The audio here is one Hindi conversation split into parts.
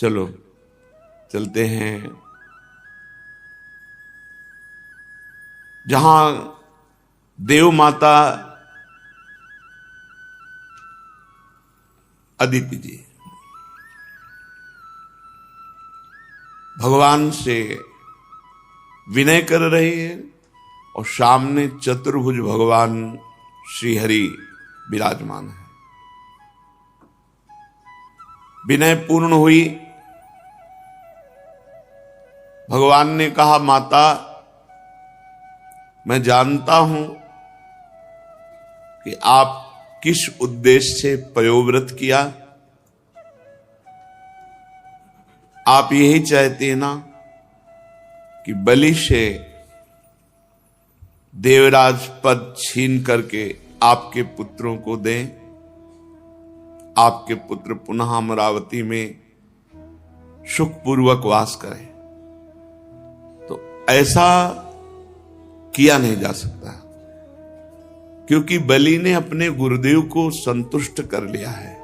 चलो चलते हैं जहां देव माता अदिति जी भगवान से विनय कर रहे हैं और सामने चतुर्भुज भगवान श्रीहरि विराजमान है। विनय पूर्ण हुई। भगवान ने कहा, माता मैं जानता हूं कि आप किस उद्देश्य से पयोव्रत किया। आप यही चाहते हैं ना कि बलि से देवराज पद छीन करके आपके पुत्रों को दें, आपके पुत्र पुनः अमरावती में सुखपूर्वक वास करें। तो ऐसा किया नहीं जा सकता, क्योंकि बलि ने अपने गुरुदेव को संतुष्ट कर लिया है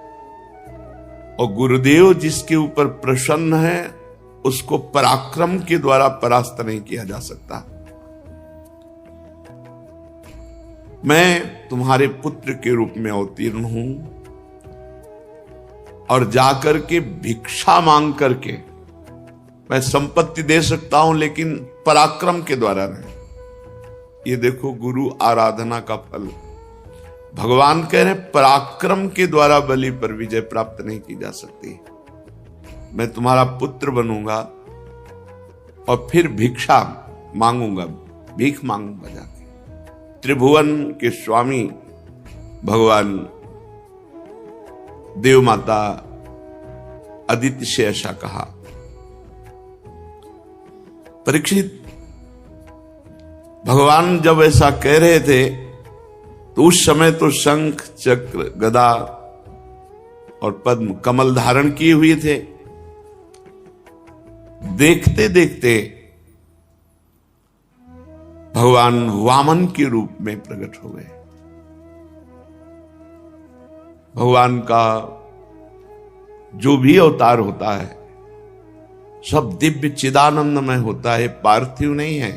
और गुरुदेव जिसके ऊपर प्रसन्न है उसको पराक्रम के द्वारा परास्त नहीं किया जा सकता। मैं तुम्हारे पुत्र के रूप में अवतीर्ण हूं और जाकर के भिक्षा मांग करके मैं संपत्ति दे सकता हूं, लेकिन पराक्रम के द्वारा नहीं। ये देखो गुरु आराधना का फल। भगवान कह रहे पराक्रम के द्वारा बलि पर विजय प्राप्त नहीं की जा सकती। मैं तुम्हारा पुत्र बनूंगा और फिर भिक्षा मांगूंगा, भीख मांगूंगा जाके। त्रिभुवन के स्वामी भगवान देव माता अदिति से ऐसा कहा। परीक्षित, भगवान जब ऐसा कह रहे थे तो उस समय तो शंख चक्र गदा और पद्म कमल धारण किए हुए थे। देखते देखते भगवान वामन के रूप में प्रकट हो गए। भगवान का जो भी अवतार होता है सब दिव्य चिदानंदमय होता है, पार्थिव नहीं है।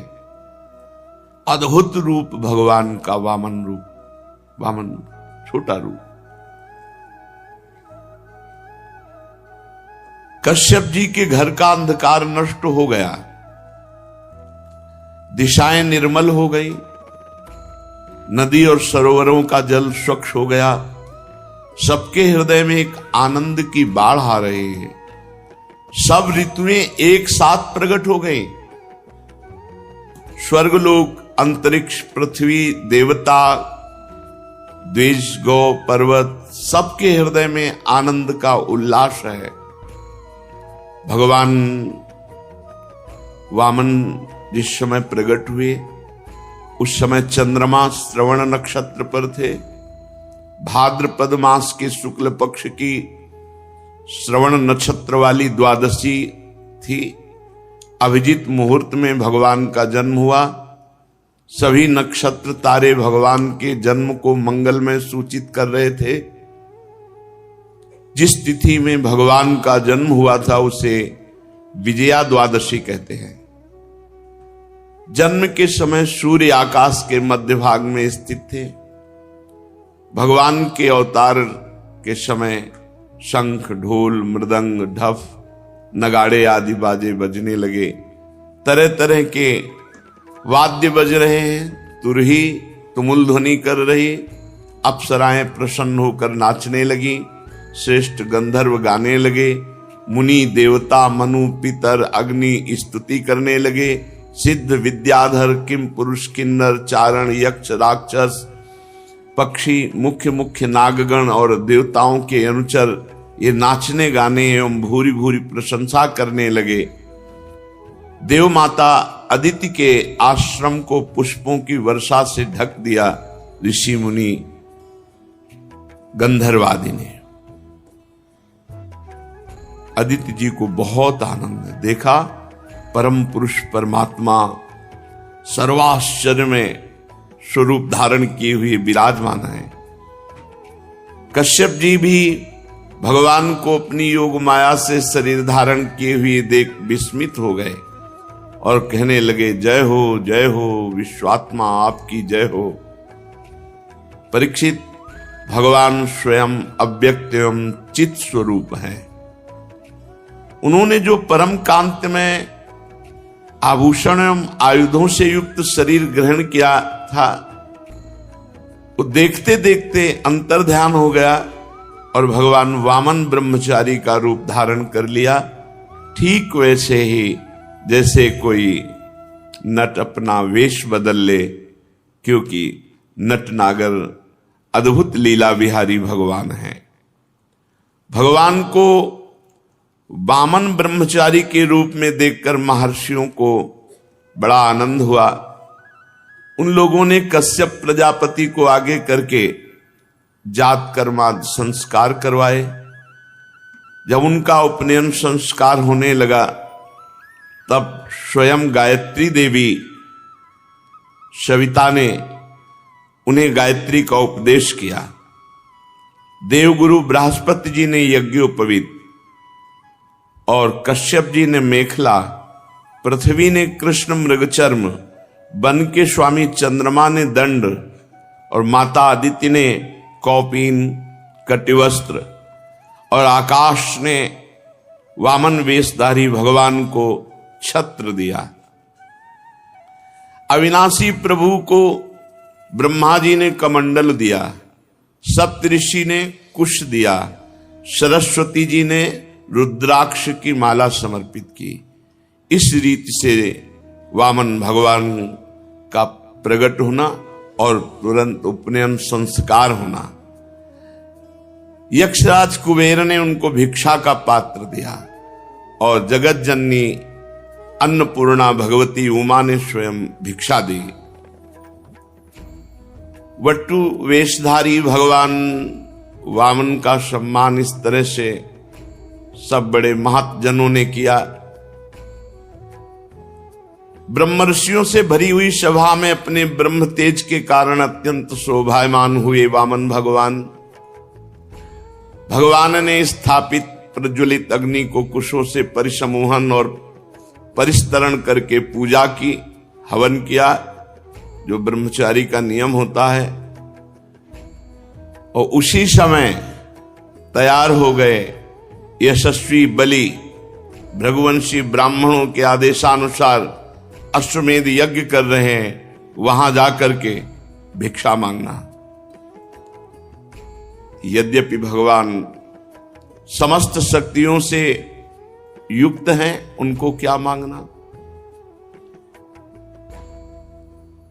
अद्भुत रूप भगवान का वामन रूप, वामन छोटा रूप। कश्यप जी के घर का अंधकार नष्ट हो गया, दिशाएं निर्मल हो गई, नदी और सरोवरों का जल स्वच्छ हो गया। सबके हृदय में एक आनंद की बाढ़ आ रही है। सब ऋतुएं एक साथ प्रकट हो गई। स्वर्गलोक, अंतरिक्ष, पृथ्वी, देवता, द्विज, गौ, पर्वत, सबके हृदय में आनंद का उल्लास है। भगवान वामन जिस समय प्रकट हुए उस समय चंद्रमा श्रवण नक्षत्र पर थे। भाद्रपद मास के शुक्ल पक्ष की श्रवण नक्षत्र वाली द्वादशी थी। अभिजीत मुहूर्त में भगवान का जन्म हुआ। सभी नक्षत्र तारे भगवान के जन्म को मंगलमय सूचित कर रहे थे। जिस तिथि में भगवान का जन्म हुआ था उसे विजया द्वादशी कहते हैं। जन्म के समय सूर्य आकाश के मध्य भाग में स्थित थे। भगवान के अवतार के समय शंख, ढोल, मृदंग, ढफ, नगाड़े आदि बाजे बजने लगे। तरह तरह के वाद्य बज रहे हैं। तुरही तुमुल ध्वनि कर रही। अप्सराएं प्रसन्न होकर नाचने लगी। श्रेष्ठ गंधर्व गाने लगे। मुनि, देवता, मनु, पितर, अग्नि स्तुति करने लगे। सिद्ध, विद्याधर, किम पुरुष, किन्नर, चारण, यक्ष, राक्षस, पक्षी, मुख्य मुख्य नागगण और देवताओं के अनुचर ये नाचने गाने एवं भूरी भूरी प्रशंसा करने लगे। देव माता अदिति के आश्रम को पुष्पों की वर्षा से ढक दिया। ऋषि मुनि गंधर्वादि ने अदिति जी को बहुत आनंद देखा। परम पुरुष परमात्मा सर्वाश्चर्य में स्वरूप धारण किए हुए विराजमान है। कश्यप जी भी भगवान को अपनी योग माया से शरीर धारण किए हुए देख विस्मित हो गए और कहने लगे, जय हो विश्वात्मा, आपकी जय हो। परीक्षित, भगवान स्वयं अव्यक्त एवं चित स्वरूप हैं। उन्होंने जो परम कांत में आभूषण एवं आयुधों से युक्त शरीर ग्रहण किया था, वो देखते देखते अंतर्ध्यान हो गया और भगवान वामन ब्रह्मचारी का रूप धारण कर लिया। ठीक वैसे ही जैसे कोई नट अपना वेश बदल ले, क्योंकि नट नागर अद्भुत लीला विहारी भगवान हैं। भगवान को वामन ब्रह्मचारी के रूप में देखकर महर्षियों को बड़ा आनंद हुआ। उन लोगों ने कश्यप प्रजापति को आगे करके जात कर्मादि संस्कार करवाए। जब उनका उपनयन संस्कार होने लगा, तब स्वयं गायत्री देवी सविता ने उन्हें गायत्री का उपदेश किया। देवगुरु बृहस्पति जी ने यज्ञोपवीत और कश्यप जी ने मेखला, पृथ्वी ने कृष्ण मृगचर्म, वन के स्वामी चंद्रमा ने दंड और माता आदित्य ने कौपीन कटिवस्त्र और आकाश ने वामन वेशधारी भगवान को छत्र दिया। अविनाशी प्रभु को ब्रह्मा जी ने कमंडल दिया, सप्तऋषि ने कुश दिया, सरस्वती जी ने रुद्राक्ष की माला समर्पित की। इस रीति से वामन भगवान का प्रकट होना और तुरंत उपनयन संस्कार होना। यक्षराज कुबेर ने उनको भिक्षा का पात्र दिया और जगत जननी अन्नपूर्णा भगवती उमा ने स्वयं भिक्षा दी। वटु वेशधारी भगवान वामन का सम्मान इस तरह से सब बड़े महाजनों ने किया। ब्रह्मर्षियों से भरी हुई सभा में अपने ब्रह्म तेज के कारण अत्यंत शोभायमान हुए वामन भगवान। भगवान ने स्थापित प्रज्वलित अग्नि को कुशों से परिसमूहन और परिस्तरण करके पूजा की, हवन किया, जो ब्रह्मचारी का नियम होता है। और उसी समय तैयार हो गए यशस्वी बलि भृगुवंशी ब्राह्मणों के आदेशानुसार अश्वमेध यज्ञ कर रहे हैं, वहां जाकर के भिक्षा मांगना। यद्यपि भगवान समस्त शक्तियों से युक्त हैं, उनको क्या मांगना।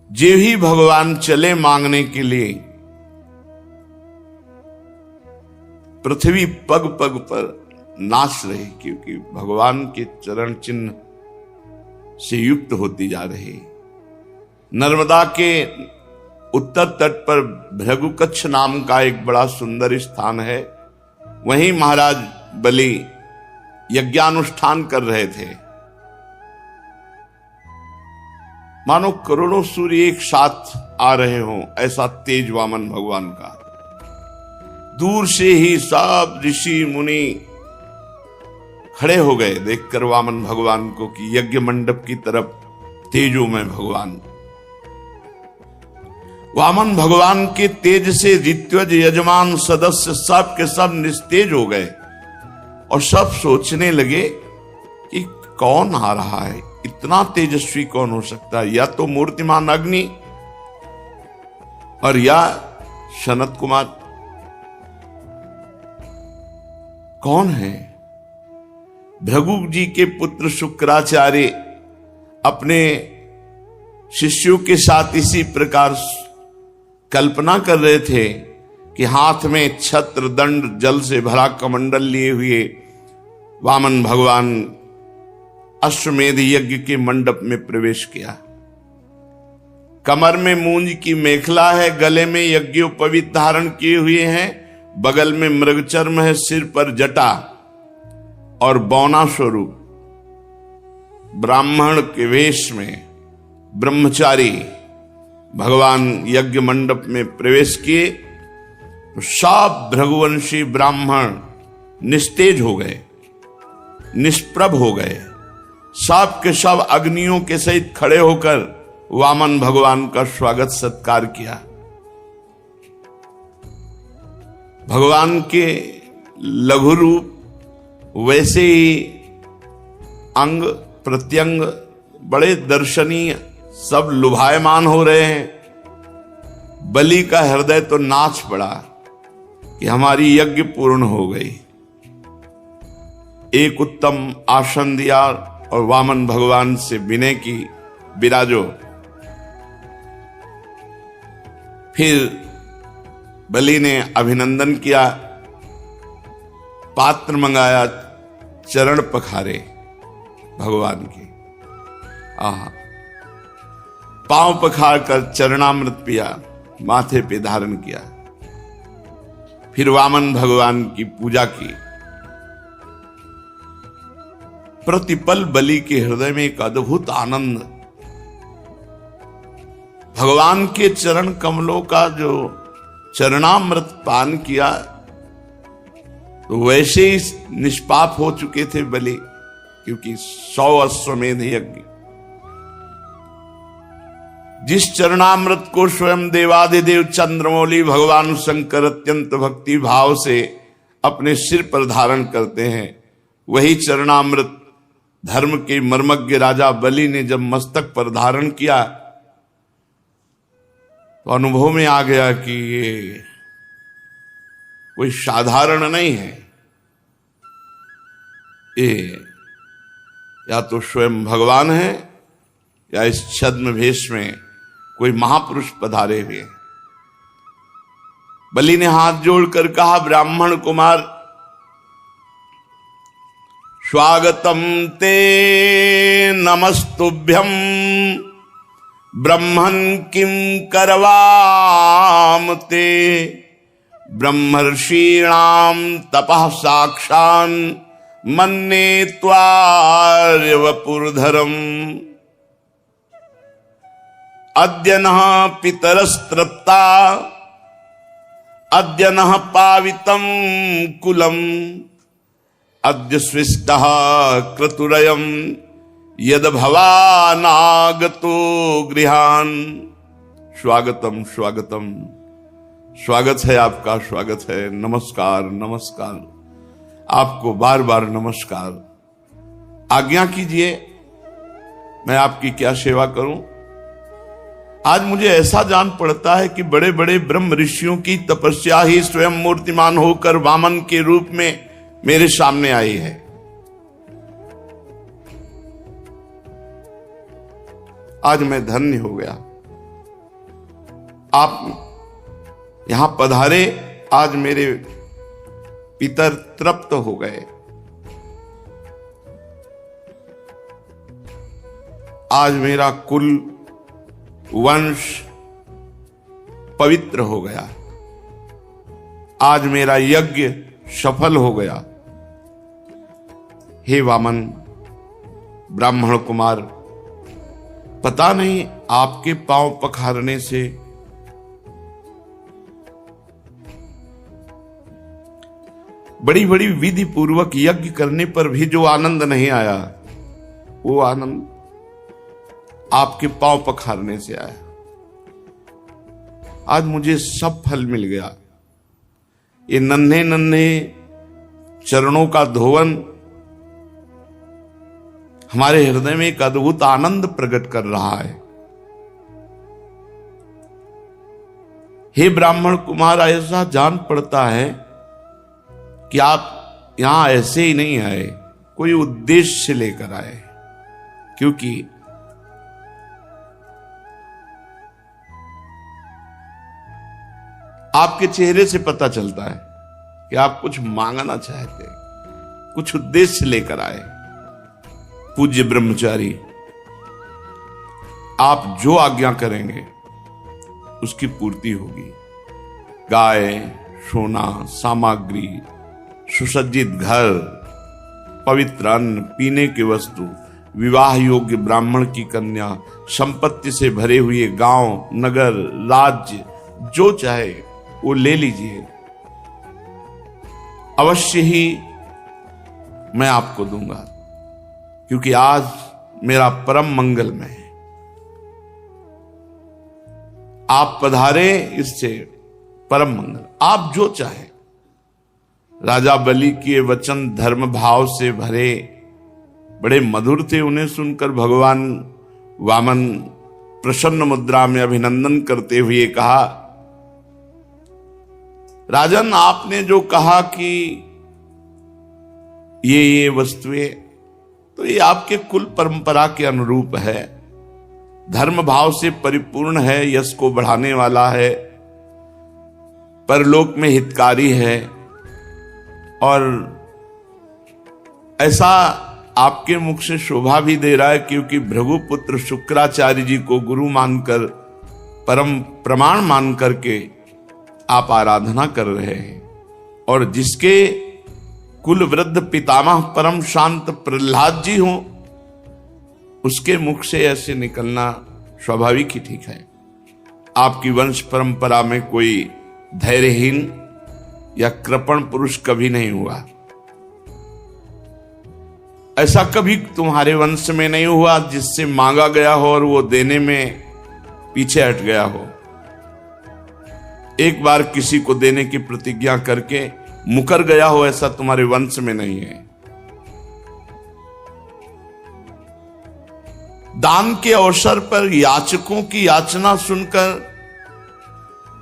जे ही भगवान चले मांगने के लिए, पृथ्वी पग पग पर नाच रही, क्योंकि भगवान के चरण चिन्ह से युक्त होती जा रही। नर्मदा के उत्तर तट पर भृगुकच्छ नाम का एक बड़ा सुंदर स्थान है। वहीं महाराज बलि यज्ञानुष्ठान कर रहे थे। मानो करोड़ों सूर्य एक साथ आ रहे हों, ऐसा तेज वामन भगवान का। दूर से ही सब ऋषि मुनि खड़े हो गए देखकर वामन भगवान को कि यज्ञ मंडप की तरफ तेजो में भगवान। वामन भगवान के तेज से ऋत्विज यजमान सदस्य सब के सब निस्तेज हो गए और सब सोचने लगे कि कौन आ रहा है, इतना तेजस्वी कौन हो सकता है, या तो मूर्तिमान अग्नि और या सनत कुमार। कौन है? भृगु जी के पुत्र शुक्राचार्य अपने शिष्यों के साथ इसी प्रकार कल्पना कर रहे थे कि हाथ में छत्र दंड जल से भरा कमंडल लिए हुए वामन भगवान अश्वमेध यज्ञ के मंडप में प्रवेश किया। कमर में मूंज की मेखला है, गले में यज्ञोपवीत धारण किए हुए हैं, बगल में मृगचर्म है, सिर पर जटा और बौना स्वरूप ब्राह्मण के वेश में ब्रह्मचारी भगवान यज्ञ मंडप में प्रवेश किए। तो सब भृगुवंशी ब्राह्मण निस्तेज हो गए, निष्प्रभ हो गए। सब के सब अग्नियों के सहित खड़े होकर वामन भगवान का स्वागत सत्कार किया। भगवान के लघु रूप वैसे ही अंग प्रत्यंग बड़े दर्शनीय, सब लुभायमान हो रहे हैं। बलि का हृदय तो नाच पड़ा कि हमारी यज्ञ पूर्ण हो गई। एक उत्तम आसन दिया और वामन भगवान से विनय की, विराजो। फिर बलि ने अभिनंदन किया, पात्र मंगाया, चरण पखारे भगवान के। पांव पखार कर चरणामृत पिया, माथे पे धारण किया। फिर वामन भगवान की पूजा की। प्रतिपल बलि के हृदय में एक अद्भुत आनंद, भगवान के चरण कमलों का जो चरणामृत पान किया तो वैसे ही निष्पाप हो चुके थे बलि, क्योंकि 100 अश्वमेध यज्ञ। जिस चरणामृत को स्वयं देवाधिदेव चंद्रमौली भगवान शंकर अत्यंत भक्ति भाव से अपने सिर पर धारण करते हैं, वही चरणामृत धर्म के मर्मज्ञ राजा बलि ने जब मस्तक पर धारण किया तो अनुभव में आ गया कि ये कोई साधारण नहीं है, ये या तो स्वयं भगवान है या इस छद्म भेष में कोई महापुरुष पधारे हुए। बलि ने हाथ जोड़कर कहा, ब्राह्मण कुमार, स्वागतम ते नमस्तुभ्यम, ब्रह्मन् किं करवाम ते, ब्रह्मर्षीणां तपः साक्षान् मन्ये त्वार्यवपुर्धरम्, अद्य नः पितरस्तृप्ता, अद्य नः पावितं कुलम्, अद्य स्विष्टः क्रतुरयम्, यद भवानागतो गृहान। स्वागतम स्वागतम, स्वागत है आपका, स्वागत है, नमस्कार नमस्कार, आपको बार बार नमस्कार। आज्ञा कीजिए, मैं आपकी क्या सेवा करूं। आज मुझे ऐसा जान पड़ता है कि बड़े बड़े ब्रह्म ऋषियों की तपस्या ही स्वयं मूर्तिमान होकर वामन के रूप में मेरे सामने आई है। आज मैं धन्य हो गया, आप यहां पधारे, आज मेरे पितर तृप्त हो गए। आज मेरा कुल वंश पवित्र हो गया, आज मेरा यज्ञ सफल हो गया। हे वामन ब्राह्मण कुमार, पता नहीं आपके पांव पखारने से बड़ी बड़ी विधि पूर्वक यज्ञ करने पर भी जो आनंद नहीं आया, वो आनंद आपके पांव पखारने से आया। आज मुझे सब फल मिल गया। ये नन्हे नन्हे चरणों का धोवन हमारे हृदय में एक अद्भुत आनंद प्रकट कर रहा है। हे ब्राह्मण कुमार, ऐसा जान पड़ता है कि आप यहां ऐसे ही नहीं आए, कोई उद्देश्य लेकर आए, क्योंकि आपके चेहरे से पता चलता है कि आप कुछ मांगना चाहते हैं, कुछ उद्देश्य लेकर आए। पूज्य ब्रह्मचारी, आप जो आज्ञा करेंगे उसकी पूर्ति होगी। गाय, सोना, सामग्री, सुसज्जित घर, पवित्र अन्न, पीने की वस्तु, विवाह योग्य ब्राह्मण की कन्या, संपत्ति से भरे हुए गांव, नगर, राज्य, जो चाहे वो ले लीजिए। अवश्य ही मैं आपको दूंगा, क्योंकि आज मेरा परम मंगलमय है। आप पधारे, इससे परम मंगल। आप जो चाहे। राजा बलि के वचन धर्म भाव से भरे, बड़े मधुर थे। उन्हें सुनकर भगवान वामन प्रसन्न मुद्रा में अभिनंदन करते हुए कहा, राजन, आपने जो कहा कि ये वस्तुएं, तो ये आपके कुल परंपरा के अनुरूप है, धर्म भाव से परिपूर्ण है, यश को बढ़ाने वाला है, परलोक में हितकारी है, और ऐसा आपके मुख से शोभा भी दे रहा है, क्योंकि भृगुपुत्र शुक्राचार्य जी को गुरु मानकर, परम प्रमाण मान करके आप आराधना कर रहे हैं, और जिसके कुल वृद्ध पितामह परम शांत प्रहलाद जी हों, उसके मुख से ऐसे निकलना स्वाभाविक ही ठीक है। आपकी वंश परंपरा में कोई धैर्यहीन या कृपण पुरुष कभी नहीं हुआ। ऐसा कभी तुम्हारे वंश में नहीं हुआ जिससे मांगा गया हो और वो देने में पीछे हट गया हो। एक बार किसी को देने की प्रतिज्ञा करके मुकर गया हो, ऐसा तुम्हारे वंश में नहीं है। दान के अवसर पर याचकों की याचना सुनकर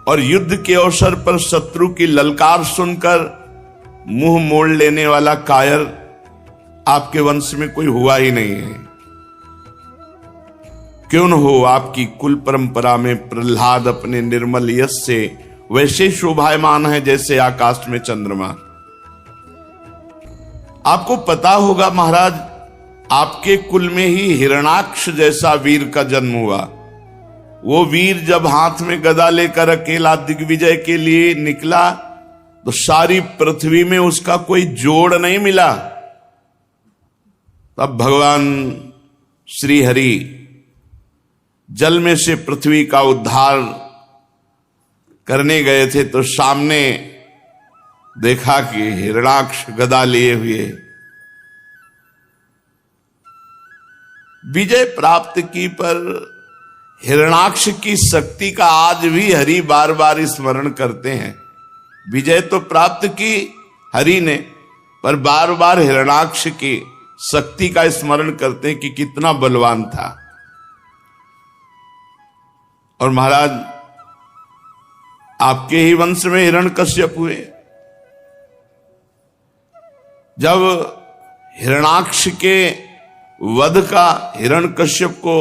और युद्ध के अवसर पर शत्रु की ललकार सुनकर मुंह मोड़ लेने वाला कायर आपके वंश में कोई हुआ ही नहीं है। क्यों न हो, आपकी कुल परंपरा में प्रहलाद अपने निर्मल यश से वैसे शोभायमान है जैसे आकाश में चंद्रमा। आपको पता होगा महाराज, आपके कुल में ही हिरणाक्ष जैसा वीर का जन्म हुआ। वो वीर जब हाथ में गदा लेकर अकेला दिग्विजय के लिए निकला तो सारी पृथ्वी में उसका कोई जोड़ नहीं मिला। तब भगवान श्री हरि जल में से पृथ्वी का उद्धार करने गए थे, तो सामने देखा कि हिरणाक्ष गदा लिए हुए विजय प्राप्त की, पर हिरणाक्ष की शक्ति का आज भी हरि बार बार स्मरण करते हैं। विजय तो प्राप्त की हरि ने, पर बार बार हिरणाक्ष की शक्ति का स्मरण करते हैं कि कितना बलवान था। और महाराज, आपके ही वंश में हिरण्यकश्यप हुए। जब हिरणाक्ष के वध का हिरण्यकश्यप को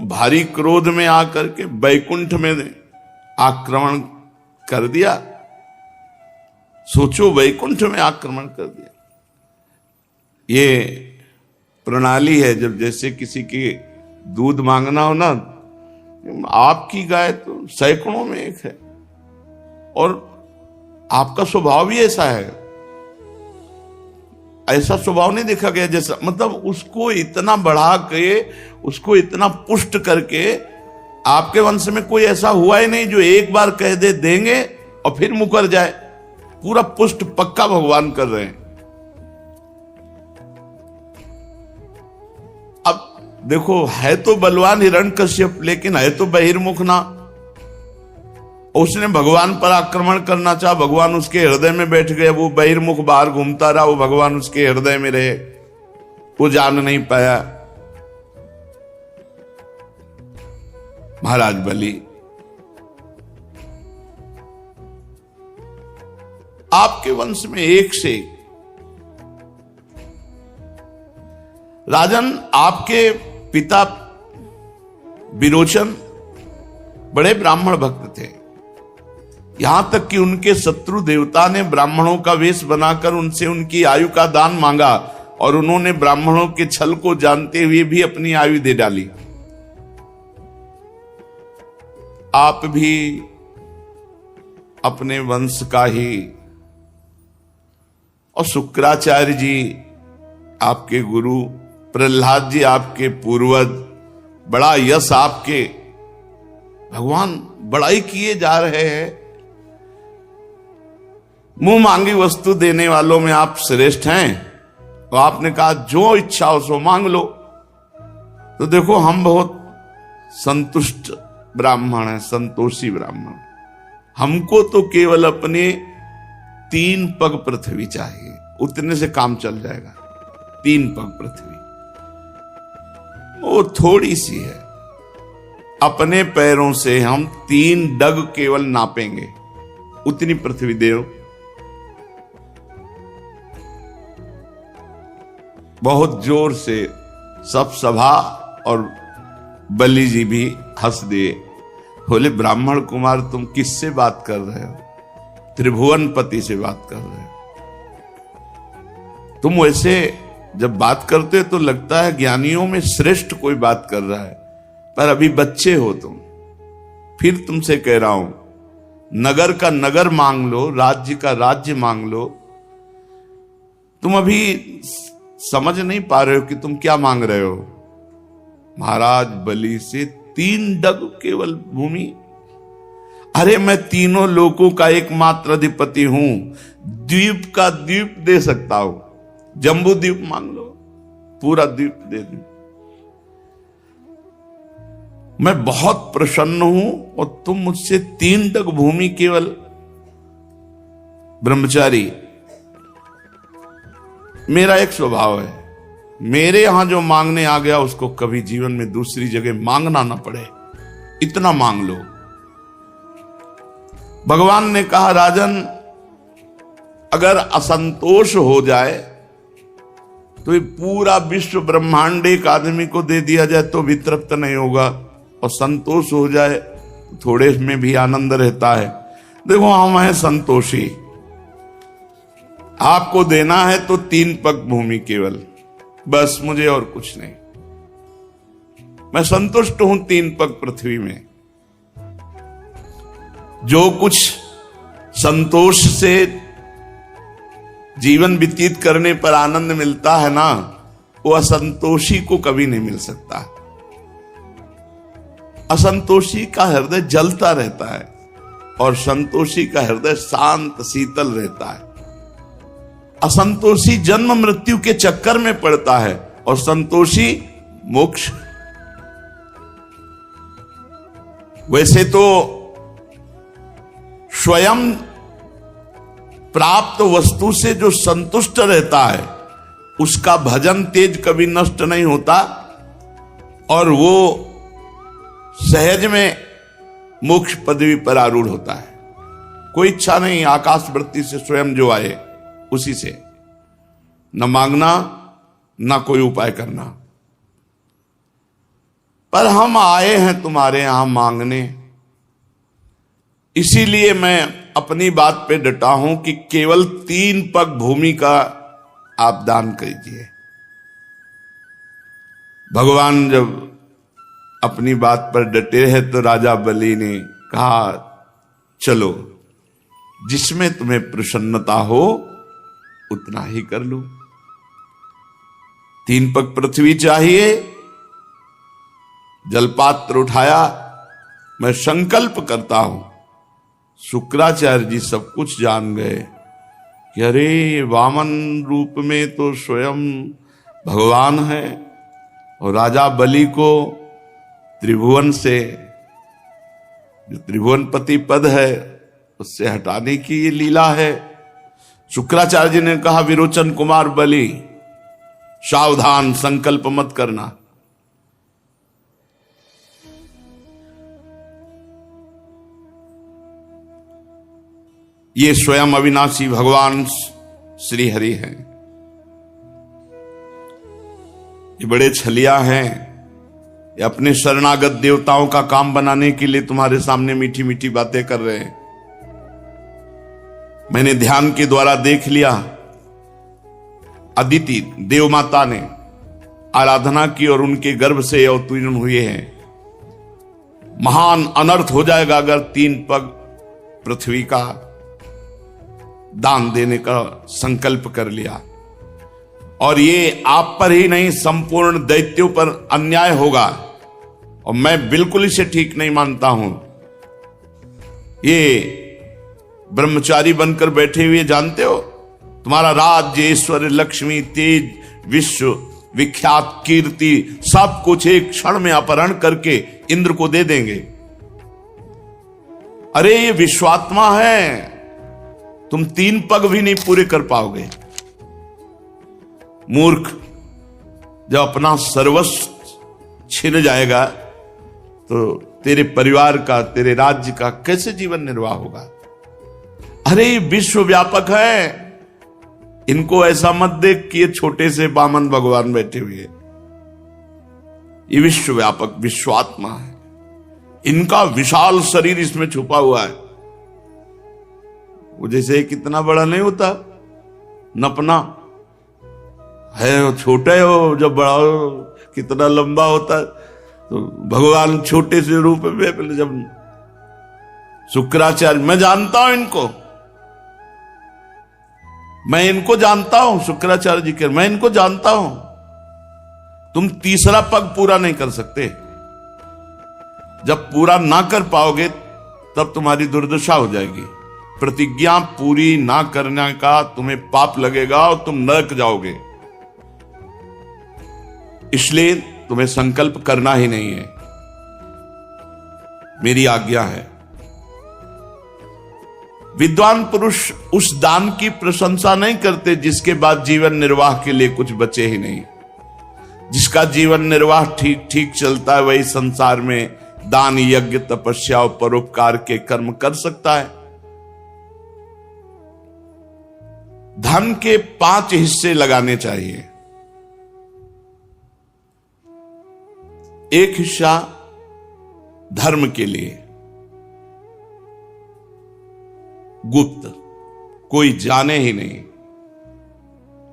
भारी क्रोध में आकर के वैकुंठ में आक्रमण कर दिया। सोचो, वैकुंठ में आक्रमण कर दिया। ये प्रणाली है, जब जैसे किसी की दूध मांगना हो ना, आपकी गाय तो सैकड़ों में एक है, और आपका स्वभाव भी ऐसा है। ऐसा स्वभाव नहीं देखा गया जैसा, मतलब उसको इतना बढ़ा के, उसको इतना पुष्ट करके, आपके वंश में कोई ऐसा हुआ ही नहीं जो एक बार कह दे देंगे और फिर मुकर जाए। पूरा पुष्ट पक्का भगवान कर रहे हैं। अब देखो, है तो बलवान हिरण्यकश्यप, लेकिन है तो बहिर्मुख ना। उसने भगवान पर आक्रमण करना चाहा, भगवान उसके हृदय में बैठ गए। वो बहिर्मुख बाहर घूमता रहा, वो भगवान उसके हृदय में रहे, वो जान नहीं पाया। महाराज बलि, आपके वंश में एक से राजन, आपके पिता विरोचन बड़े ब्राह्मण भक्त थे। यहां तक कि उनके शत्रु देवता ने ब्राह्मणों का वेश बनाकर उनसे उनकी आयु का दान मांगा, और उन्होंने ब्राह्मणों के छल को जानते हुए भी अपनी आयु दे डाली। आप भी अपने वंश का ही, और शुक्राचार्य जी आपके गुरु, प्रहलाद जी आपके पूर्वज, बड़ा यश आपके, भगवान बड़ाई किए जा रहे हैं। मुंह मांगी वस्तु देने वालों में आप श्रेष्ठ हैं। तो आपने कहा जो इच्छा हो सो मांग लो। तो देखो हम बहुत संतुष्ट ब्राह्मण हैं, संतोषी ब्राह्मण। हमको तो केवल अपने 3 पग पृथ्वी चाहिए, उतने से काम चल जाएगा। 3 पग पृथ्वी वो थोड़ी सी है, अपने पैरों से हम 3 डग केवल नापेंगे, उतनी पृथ्वी दे दो। बहुत जोर से सब सभा और बलि जी भी हंस दिए। बोले ब्राह्मण कुमार तुम किससे बात कर रहे हो? त्रिभुवनपति से बात कर रहे हो। तुम वैसे जब बात करते तो लगता है ज्ञानियों में श्रेष्ठ कोई बात कर रहा है, पर अभी बच्चे हो तुम। फिर तुमसे कह रहा हूं, नगर का नगर मांग लो, राज्य का राज्य मांग लो। तुम अभी समझ नहीं पा रहे हो कि तुम क्या मांग रहे हो। महाराज बलि से 3 डग केवल भूमि। अरे मैं तीनों लोकों का एकमात्र अधिपति हूं, द्वीप का द्वीप दे सकता हूं। जम्बू द्वीप मांग लो, पूरा द्वीप दे दूं। मैं बहुत प्रसन्न हूं और तुम मुझसे 3 डग भूमि केवल। ब्रह्मचारी, मेरा एक स्वभाव है, मेरे यहां जो मांगने आ गया उसको कभी जीवन में दूसरी जगह मांगना ना पड़े, इतना मांग लो। भगवान ने कहा राजन, अगर असंतोष हो जाए तो ये पूरा विश्व ब्रह्मांड एक आदमी को दे दिया जाए तो भी तृप्त नहीं होगा, और संतोष हो जाए तो थोड़े में भी आनंद रहता है। देखो हम हैं संतोषी, आपको देना है तो 3 पग भूमि केवल, बस, मुझे और कुछ नहीं। मैं संतुष्ट हूं 3 पग पृथ्वी में। जो कुछ संतोष से जीवन व्यतीत करने पर आनंद मिलता है ना, वो असंतोषी को कभी नहीं मिल सकता। असंतोषी का हृदय जलता रहता है और संतोषी का हृदय शांत शीतल रहता है। असंतोषी जन्म मृत्यु के चक्कर में पड़ता है और संतोषी मोक्ष। वैसे तो स्वयं प्राप्त वस्तु से जो संतुष्ट रहता है उसका भजन तेज कभी नष्ट नहीं होता और वो सहज में मोक्ष पदवी पर आरूढ़ होता है। कोई इच्छा नहीं, आकाश वृत्ति से स्वयं जो आए उसी से, न मांगना न कोई उपाय करना। पर हम आए हैं तुम्हारे यहां मांगने, इसीलिए मैं अपनी बात पे डटा हूं कि केवल 3 पग भूमि का आप दान कीजिए। भगवान जब अपनी बात पर डटे हैं तो राजा बलि ने कहा चलो, जिसमें तुम्हें प्रसन्नता हो उतना ही कर लो। 3 पग पृथ्वी चाहिए। जलपात्र उठाया, मैं संकल्प करता हूं। शुक्राचार्य जी सब कुछ जान गए कि अरे वामन रूप में तो स्वयं भगवान है और राजा बलि को त्रिभुवन से, जो त्रिभुवनपति पद है, उससे हटाने की ये लीला है। शुक्राचार्य जी ने कहा विरोचन कुमार बलि, सावधान, संकल्प मत करना। ये स्वयं अविनाशी भगवान श्री हरि हैं। ये बड़े छलिया हैं, ये अपने शरणागत देवताओं का काम बनाने के लिए तुम्हारे सामने मीठी मीठी बातें कर रहे हैं। मैंने ध्यान के द्वारा देख लिया, अदिति देव माता ने आराधना की और उनके गर्भ से अवतीर्ण हुए हैं। महान अनर्थ हो जाएगा अगर 3 पग पृथ्वी का दान देने का संकल्प कर लिया, और ये आप पर ही नहीं संपूर्ण दैत्यों पर अन्याय होगा, और मैं बिल्कुल इसे ठीक नहीं मानता हूं। ये ब्रह्मचारी बनकर बैठे हुए जानते हो, तुम्हारा राज्य, ऐश्वर्य, लक्ष्मी, तेज, विश्व विख्यात कीर्ति सब कुछ एक क्षण में अपहरण करके इंद्र को दे देंगे। अरे ये विश्वात्मा है, तुम 3 पग भी नहीं पूरे कर पाओगे। मूर्ख, जब अपना सर्वस्व छिन जाएगा तो तेरे परिवार का, तेरे राज्य का कैसे जीवन निर्वाह होगा। अरे ये विश्व व्यापक है, इनको ऐसा मत देख कि ये छोटे से बामन भगवान बैठे हुए। ये विश्व व्यापक विश्वात्मा है, इनका विशाल शरीर इसमें छुपा हुआ है। वो जैसे कितना बड़ा नहीं होता, नपना है, छोटा हो, जब बड़ा हो कितना लंबा होता है। तो भगवान छोटे से रूप में, जब शुक्राचार्य, मैं जानता हूं इनको, मैं इनको जानता हूं, शुक्राचार्य जी के, मैं इनको जानता हूं। तुम तीसरा पग पूरा नहीं कर सकते। जब पूरा ना कर पाओगे तब तुम्हारी दुर्दशा हो जाएगी। प्रतिज्ञा पूरी ना करने का तुम्हें पाप लगेगा और तुम नरक जाओगे। इसलिए तुम्हें संकल्प करना ही नहीं है, मेरी आज्ञा है। विद्वान पुरुष उस दान की प्रशंसा नहीं करते जिसके बाद जीवन निर्वाह के लिए कुछ बचे ही नहीं। जिसका जीवन निर्वाह ठीक ठीक चलता है वही संसार में दान, यज्ञ, तपस्या और परोपकार के कर्म कर सकता है। धन के 5 हिस्से लगाने चाहिए। एक हिस्सा धर्म के लिए, गुप्त, कोई जाने ही नहीं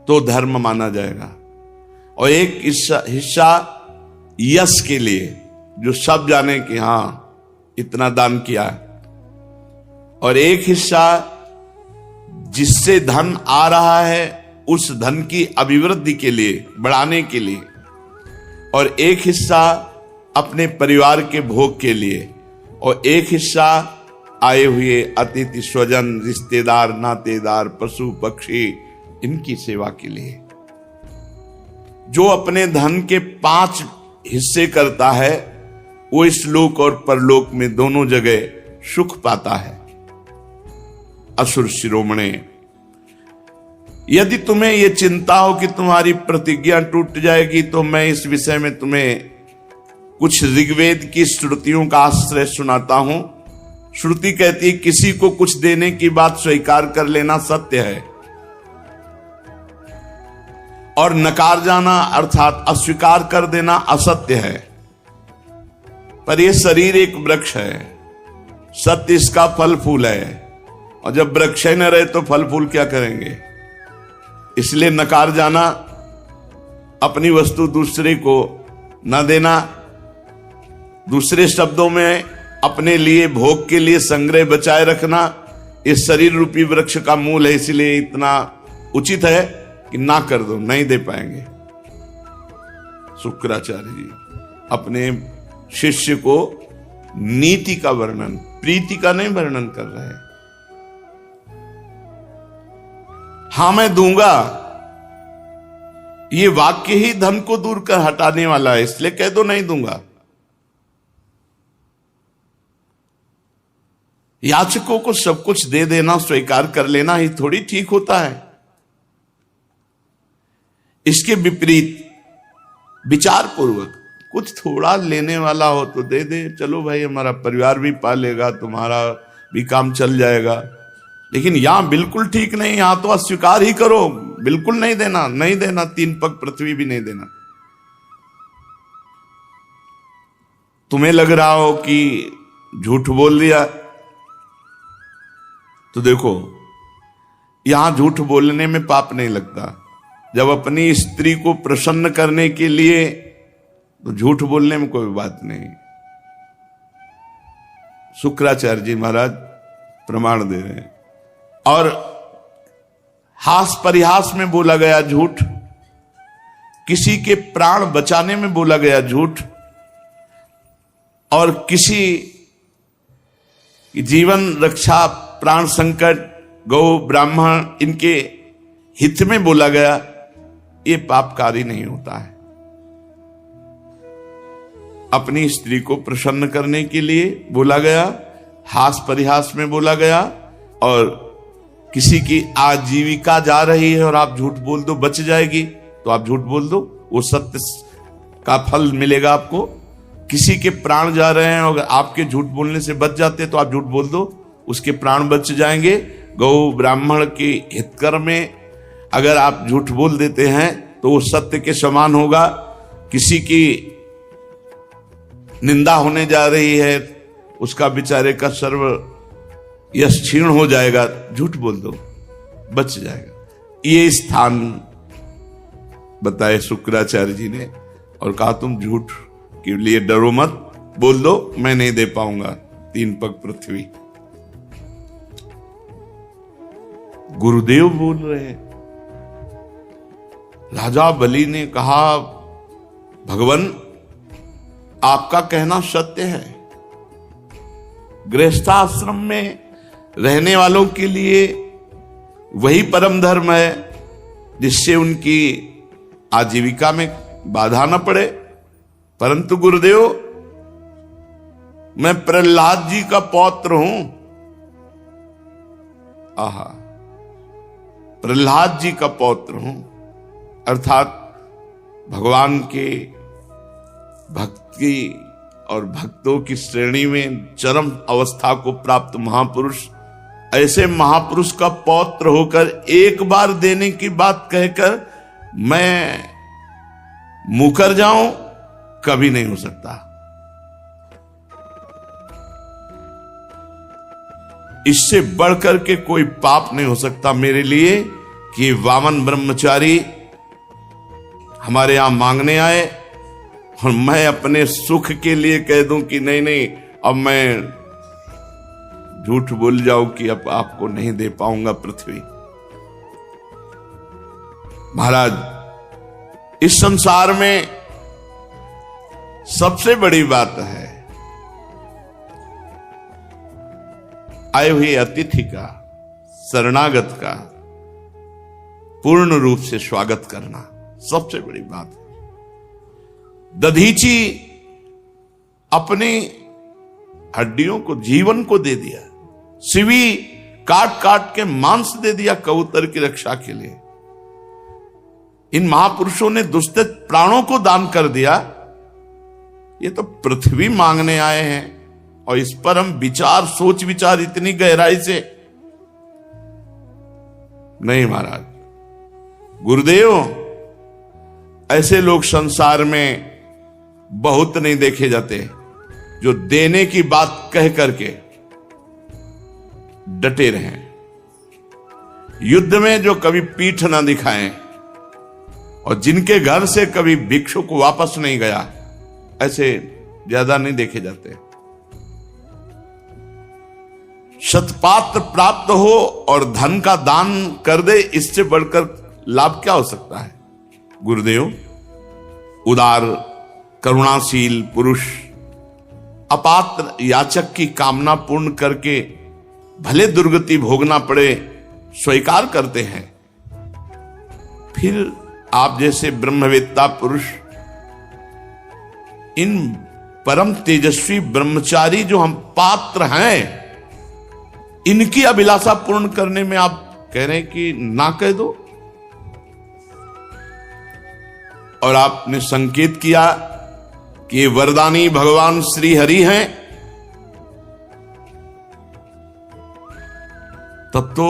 तो धर्म माना जाएगा। और एक हिस्सा यश के लिए, जो सब जाने कि हां इतना दान किया है। और एक हिस्सा जिससे धन आ रहा है उस धन की अभिवृद्धि के लिए, बढ़ाने के लिए। और एक हिस्सा अपने परिवार के भोग के लिए, और एक हिस्सा आए हुए अतिथि, स्वजन, रिश्तेदार, नातेदार, पशु पक्षी, इनकी सेवा के लिए। जो अपने धन के 5 हिस्से करता है वो इस लोक और परलोक में दोनों जगह सुख पाता है। असुर शिरोमणे, यदि तुम्हें यह चिंता हो कि तुम्हारी प्रतिज्ञा टूट जाएगी तो मैं इस विषय में तुम्हें कुछ ऋग्वेद की श्रुतियों का आश्रय सुनाता हूं। श्रुति कहती है किसी को कुछ देने की बात स्वीकार कर लेना सत्य है, और नकार जाना अर्थात अस्वीकार कर देना असत्य है। पर यह शरीर एक वृक्ष है, सत्य इसका फल फूल है, और जब वृक्ष न रहे तो फल फूल क्या करेंगे। इसलिए नकार जाना, अपनी वस्तु दूसरे को न देना, दूसरे शब्दों में अपने लिए भोग के लिए संग्रह बचाए रखना, इस शरीर रूपी वृक्ष का मूल है। इसलिए इतना उचित है कि ना कर दो, नहीं दे पाएंगे। शुक्राचार्य जी अपने शिष्य को नीति का वर्णन, प्रीति का नहीं वर्णन कर रहे हैं। हां मैं दूंगा, ये वाक्य ही धन को दूर कर हटाने वाला है, इसलिए कह दो नहीं दूंगा। याचकों को सब कुछ दे देना, स्वीकार कर लेना ही थोड़ी ठीक होता है। इसके विपरीत विचार पूर्वक कुछ थोड़ा लेने वाला हो तो दे दे, चलो भाई हमारा परिवार भी पालेगा, तुम्हारा भी काम चल जाएगा। लेकिन यहां बिल्कुल ठीक नहीं, यहां तो अस्वीकार ही करो, बिल्कुल नहीं देना, नहीं देना, 3 पग पृथ्वी भी नहीं देना। तुम्हें लग रहा हो कि झूठ बोल दिया, तो देखो यहां झूठ बोलने में पाप नहीं लगता। जब अपनी स्त्री को प्रसन्न करने के लिए, तो झूठ बोलने में कोई बात नहीं। शुक्राचार्य जी महाराज प्रमाण दे रहे हैं। और हास परिहास में बोला गया झूठ, किसी के प्राण बचाने में बोला गया झूठ, और किसी जीवन रक्षा, प्राण संकट, गौ ब्राह्मण, इनके हित में बोला गया ये पापकारी नहीं होता है। अपनी स्त्री को प्रसन्न करने के लिए बोला गया, हास परिहास में बोला गया, और किसी की आजीविका जा रही है और आप झूठ बोल दो बच जाएगी तो आप झूठ बोल दो, वो सत्य का फल मिलेगा आपको। किसी के प्राण जा रहे हैं और आपके झूठ बोलने से बच जाते तो आप झूठ बोल दो, उसके प्राण बच जाएंगे। गौ ब्राह्मण के हितकर में अगर आप झूठ बोल देते हैं तो वो सत्य के समान होगा। किसी की निंदा होने जा रही है, उसका बेचारे का सर्व यश क्षीण हो जाएगा, झूठ बोल दो बच जाएगा। ये स्थान बताए शुक्राचार्य जी ने और कहा तुम झूठ के लिए डरो मत, बोल दो मैं नहीं दे पाऊंगा 3 पग पृथ्वी। गुरुदेव बोल रहे हैं। राजा बलि ने कहा भगवान आपका कहना सत्य है, गृहस्थाश्रम में रहने वालों के लिए वही परम धर्म है जिससे उनकी आजीविका में बाधा न पड़े। परंतु गुरुदेव मैं प्रहलाद जी का पौत्र हूं। आहा, प्रहलाद जी का पौत्र हूं, अर्थात भगवान के भक्ति और भक्तों की श्रेणी में चरम अवस्था को प्राप्त महापुरुष, ऐसे महापुरुष का पौत्र होकर एक बार देने की बात कहकर मैं मुकर जाऊं, कभी नहीं हो सकता। इससे बढ़कर के कोई पाप नहीं हो सकता मेरे लिए कि वामन ब्रह्मचारी हमारे यहां मांगने आए और मैं अपने सुख के लिए कह दूं कि नहीं नहीं अब मैं झूठ बोल जाऊं कि अब आपको नहीं दे पाऊंगा पृथ्वी। महाराज, इस संसार में सबसे बड़ी बात है आए हुए अतिथि का, शरणागत का पूर्ण रूप से स्वागत करना सबसे बड़ी बात है। दधीची अपनी हड्डियों को, जीवन को दे दिया, शिवी काट काट के मांस दे दिया कबूतर की रक्षा के लिए। इन महापुरुषों ने दुस्तित प्राणों को दान कर दिया। ये तो पृथ्वी मांगने आए हैं और इस पर हम विचार, सोच विचार इतनी गहराई से नहीं। महाराज गुरुदेव, ऐसे लोग संसार में बहुत नहीं देखे जाते जो देने की बात कह करके डटे रहें, युद्ध में जो कभी पीठ ना दिखाएं और जिनके घर से कभी भिक्षुक वापस नहीं गया, ऐसे ज्यादा नहीं देखे जाते। शतपात्र प्राप्त हो और धन का दान कर दे, इससे बढ़कर लाभ क्या हो सकता है। गुरुदेव, उदार करुणाशील पुरुष अपात्र याचक की कामना पूर्ण करके भले दुर्गति भोगना पड़े स्वीकार करते हैं। फिर आप जैसे ब्रह्मवेत्ता पुरुष इन परम तेजस्वी ब्रह्मचारी जो हम पात्र हैं, इनकी अभिलाषा पूर्ण करने में आप कह रहे हैं कि ना कह दो। और आपने संकेत किया कि ये वरदानी भगवान श्री हरि हैं, तब तो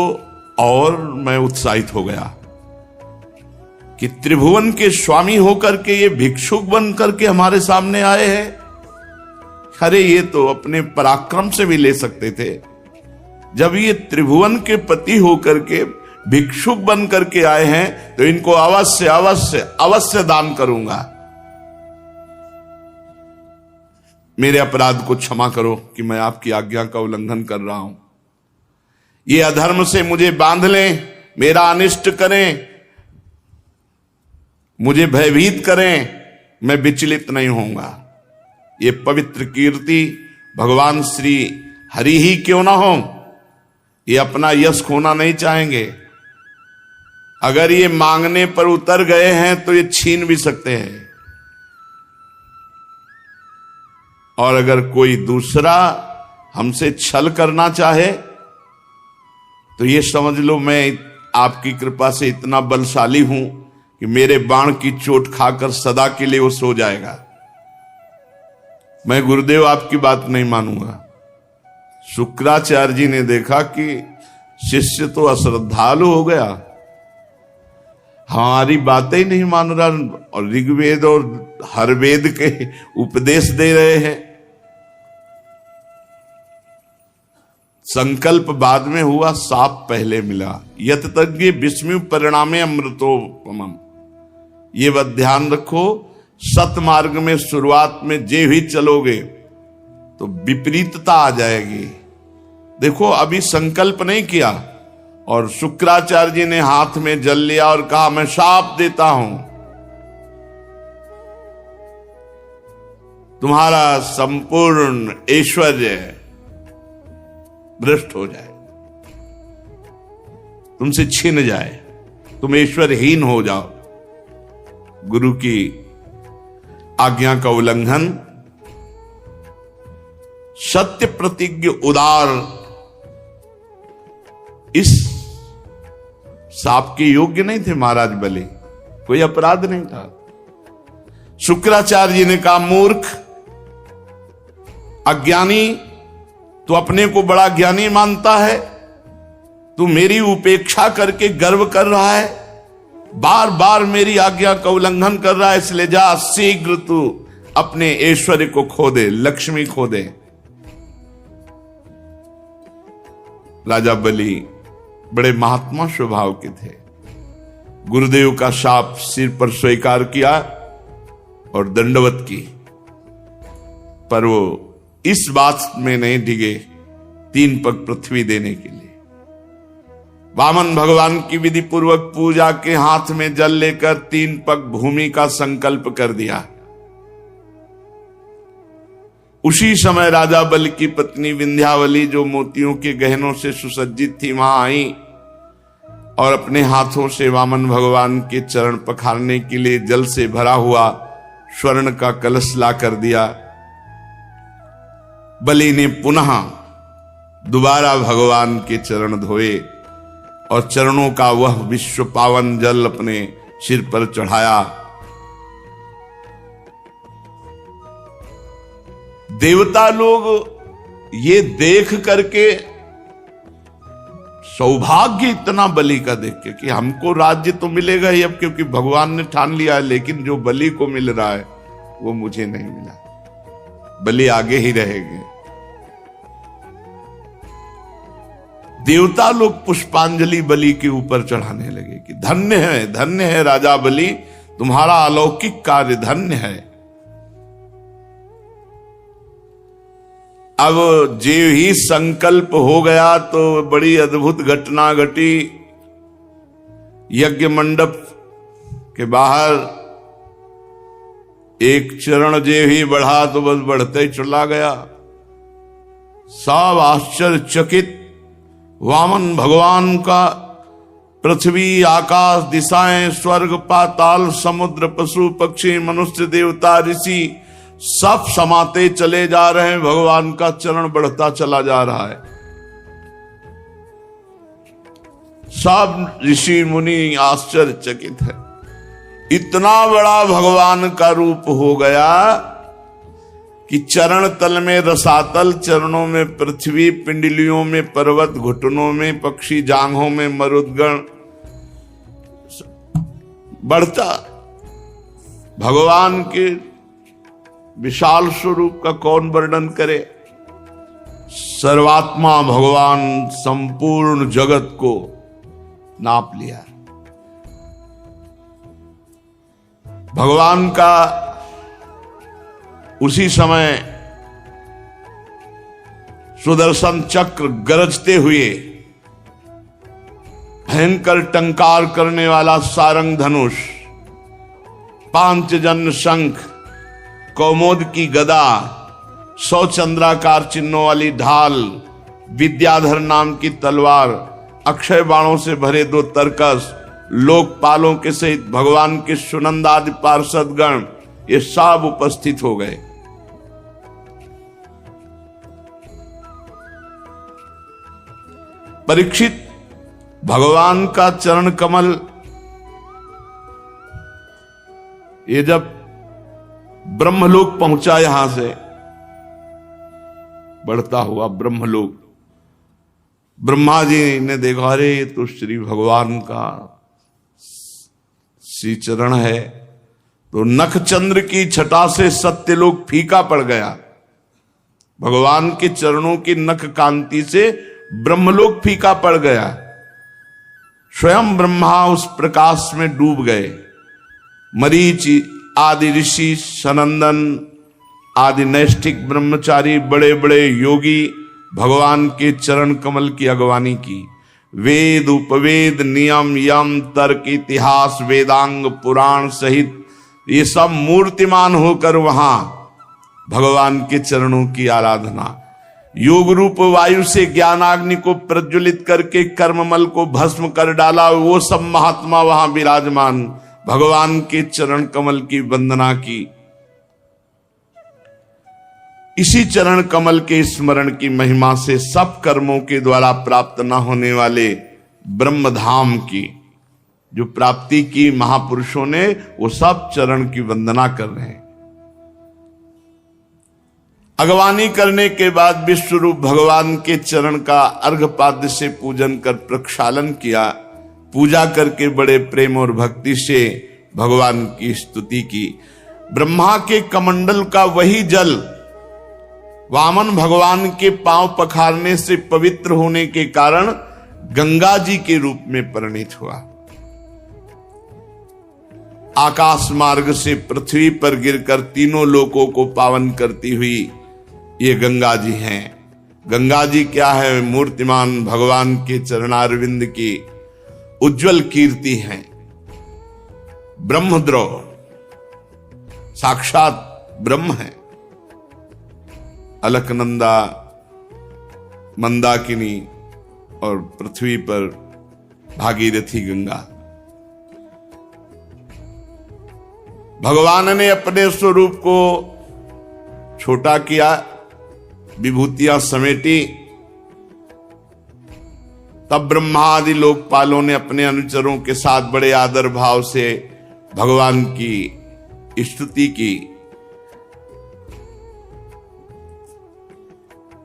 और मैं उत्साहित हो गया कि त्रिभुवन के स्वामी होकर के ये भिक्षुक बन करके हमारे सामने आए हैं। अरे ये तो अपने पराक्रम से भी ले सकते थे। जब ये त्रिभुवन के पति होकर के भिक्षुक बन करके आए हैं तो इनको अवश्य अवश्य अवश्य दान करूंगा। मेरे अपराध को क्षमा करो कि मैं आपकी आज्ञा का उल्लंघन कर रहा हूं। ये अधर्म से मुझे बांध लें, मेरा अनिष्ट करें, मुझे भयभीत करें, मैं विचलित नहीं होऊंगा। ये पवित्र कीर्ति भगवान श्री हरि ही क्यों ना हो, ये अपना यश खोना नहीं चाहेंगे। अगर ये मांगने पर उतर गए हैं तो ये छीन भी सकते हैं। और अगर कोई दूसरा हमसे छल करना चाहे तो ये समझ लो मैं आपकी कृपा से इतना बलशाली हूं कि मेरे बाण की चोट खाकर सदा के लिए वो सो जाएगा। मैं गुरुदेव आपकी बात नहीं मानूंगा। शुक्राचार्य जी ने देखा कि शिष्य तो अश्रद्धालु हो गया, हमारी बातें ही नहीं मान रहा और ऋग्वेद और हर वेद के उपदेश दे रहे हैं। संकल्प बाद में हुआ, साप पहले मिला। यत तज्ञ विस्मय परिणामे अमृतोपमम्। ये बात ध्यान रखो, सतमार्ग में शुरुआत में जे ही चलोगे तो विपरीतता आ जाएगी। देखो अभी संकल्प नहीं किया और शुक्राचार्य जी ने हाथ में जल लिया और कहा मैं शाप देता हूं, तुम्हारा संपूर्ण ऐश्वर्य भ्रष्ट हो जाए, तुमसे छिन जाए, तुम ऐश्वर्यहीन हो जाओ। गुरु की आज्ञा का उल्लंघन, सत्य प्रतिज्ञ उदार इस साप के योग्य नहीं थे महाराज बलि, कोई अपराध नहीं था। शुक्राचार्य जी ने कहा मूर्ख, अज्ञानी, तू अपने को बड़ा ज्ञानी मानता है, तू मेरी उपेक्षा करके गर्व कर रहा है, बार बार मेरी आज्ञा का उल्लंघन कर रहा है, इसलिए जा शीघ्र तू अपने ऐश्वर्य को खो दे, लक्ष्मी खो दे। राजा बलि बड़े महात्मा स्वभाव के थे, गुरुदेव का शाप सिर पर स्वीकार किया और दंडवत की, पर वो इस बात में नहीं डिगे 3 पग पृथ्वी देने के लिए। वामन भगवान की विधि पूर्वक पूजा के हाथ में जल लेकर 3 पग भूमि का संकल्प कर दिया। उसी समय राजा बलि की पत्नी विंध्यावली, जो मोतियों के गहनों से सुसज्जित थी, वहां आई और अपने हाथों से वामन भगवान के चरण पखारने के लिए जल से भरा हुआ स्वर्ण का कलश ला कर दिया। बलि ने पुनः दोबारा भगवान के चरण धोए और चरणों का वह विश्व पावन जल अपने सिर पर चढ़ाया। देवता लोग ये देख करके, सौभाग्य इतना बलि का देख के कि हमको राज्य तो मिलेगा ही अब, क्योंकि भगवान ने ठान लिया है, लेकिन जो बलि को मिल रहा है वो मुझे नहीं मिला, बलि आगे ही रहेंगे। देवता लोग पुष्पांजलि बलि के ऊपर चढ़ाने लगे कि धन्य है राजा बलि, तुम्हारा अलौकिक कार्य धन्य है। अब जे ही संकल्प हो गया तो बड़ी अद्भुत घटना घटी। यज्ञ मंडप के बाहर एक चरण जे ही बढ़ा तो बस बढ़ते ही चला गया। सब आश्चर्यचकित, वामन भगवान का पृथ्वी, आकाश, दिशाएं, स्वर्ग, पाताल, समुद्र, पशु पक्षी, मनुष्य, देवता, ऋषि सब समाते चले जा रहे हैं। भगवान का चरण बढ़ता चला जा रहा है। सब ऋषि मुनि आश्चर्यचकित है। इतना बड़ा भगवान का रूप हो गया कि चरण तल में रसातल, चरणों में पृथ्वी, पिंडलियों में पर्वत, घुटनों में पक्षी, जांघों में मरुदगण, बढ़ता भगवान के विशाल स्वरूप का कौन वर्णन करे। सर्वात्मा भगवान संपूर्ण जगत को नाप लिया। भगवान का उसी समय सुदर्शन चक्र गरजते हुए, भयंकर टंकार करने वाला सारंग धनुष, पांचजन्य शंख, कौमोद की गदा, 100 चंद्राकार चिन्हों वाली ढाल, विद्याधर नाम की तलवार, अक्षय बाणों से भरे 2 तरकस, लोकपालों के सहित भगवान के सुनंद आदि पार्षदगण ये सब उपस्थित हो गए। परीक्षित, भगवान का चरण कमल ये जब ब्रह्मलोक पहुंचा, यहां से बढ़ता हुआ ब्रह्मलोक, ब्रह्मा जी ने देखा, अरे ये तो श्री भगवान का श्री चरण है। तो नख चंद्र की छटा से सत्यलोक फीका पड़ गया। भगवान के चरणों की नख कांति से ब्रह्मलोक फीका पड़ गया। स्वयं ब्रह्मा उस प्रकाश में डूब गए। मरीच आदि ऋषि, सनंदन आदि नैष्ठिक ब्रह्मचारी, बड़े बड़े योगी भगवान के चरण कमल की अगवानी की। वेद उपवेद नियम यम तर्क इतिहास वेदांग पुराण सहित ये सब मूर्तिमान होकर वहां भगवान के चरणों की आराधना। योग रूप वायु से ज्ञानाग्नि को प्रज्वलित करके कर्ममल को भस्म कर डाला, वो सब महात्मा वहां विराजमान भगवान के चरण कमल की वंदना की। इसी चरण कमल के स्मरण की महिमा से सब कर्मों के द्वारा प्राप्त न होने वाले ब्रह्मधाम की जो प्राप्ति की महापुरुषों ने, वो सब चरण की वंदना कर रहे हैं। अगवानी करने के बाद विश्वरूप भगवान के चरण का अर्घपाद्य से पूजन कर प्रक्षालन किया। पूजा करके बड़े प्रेम और भक्ति से भगवान की स्तुति की। ब्रह्मा के कमंडल का वही जल वामन भगवान के पांव पखारने से पवित्र होने के कारण गंगा जी के रूप में परिणित हुआ। आकाश मार्ग से पृथ्वी पर गिरकर तीनों लोकों को पावन करती हुई ये गंगा जी हैं। गंगा जी क्या है? मूर्तिमान भगवान के चरणारविंद की उज्जवल कीर्ति है। ब्रह्मद्रोह साक्षात ब्रह्म है। अलकनंदा, मंदाकिनी और पृथ्वी पर भागीरथी गंगा। भगवान ने अपने स्वरूप को छोटा किया, विभूतियां समेटी। तब ब्रह्मा आदि लोकपालों ने अपने अनुचरों के साथ बड़े आदर भाव से भगवान की स्तुति की।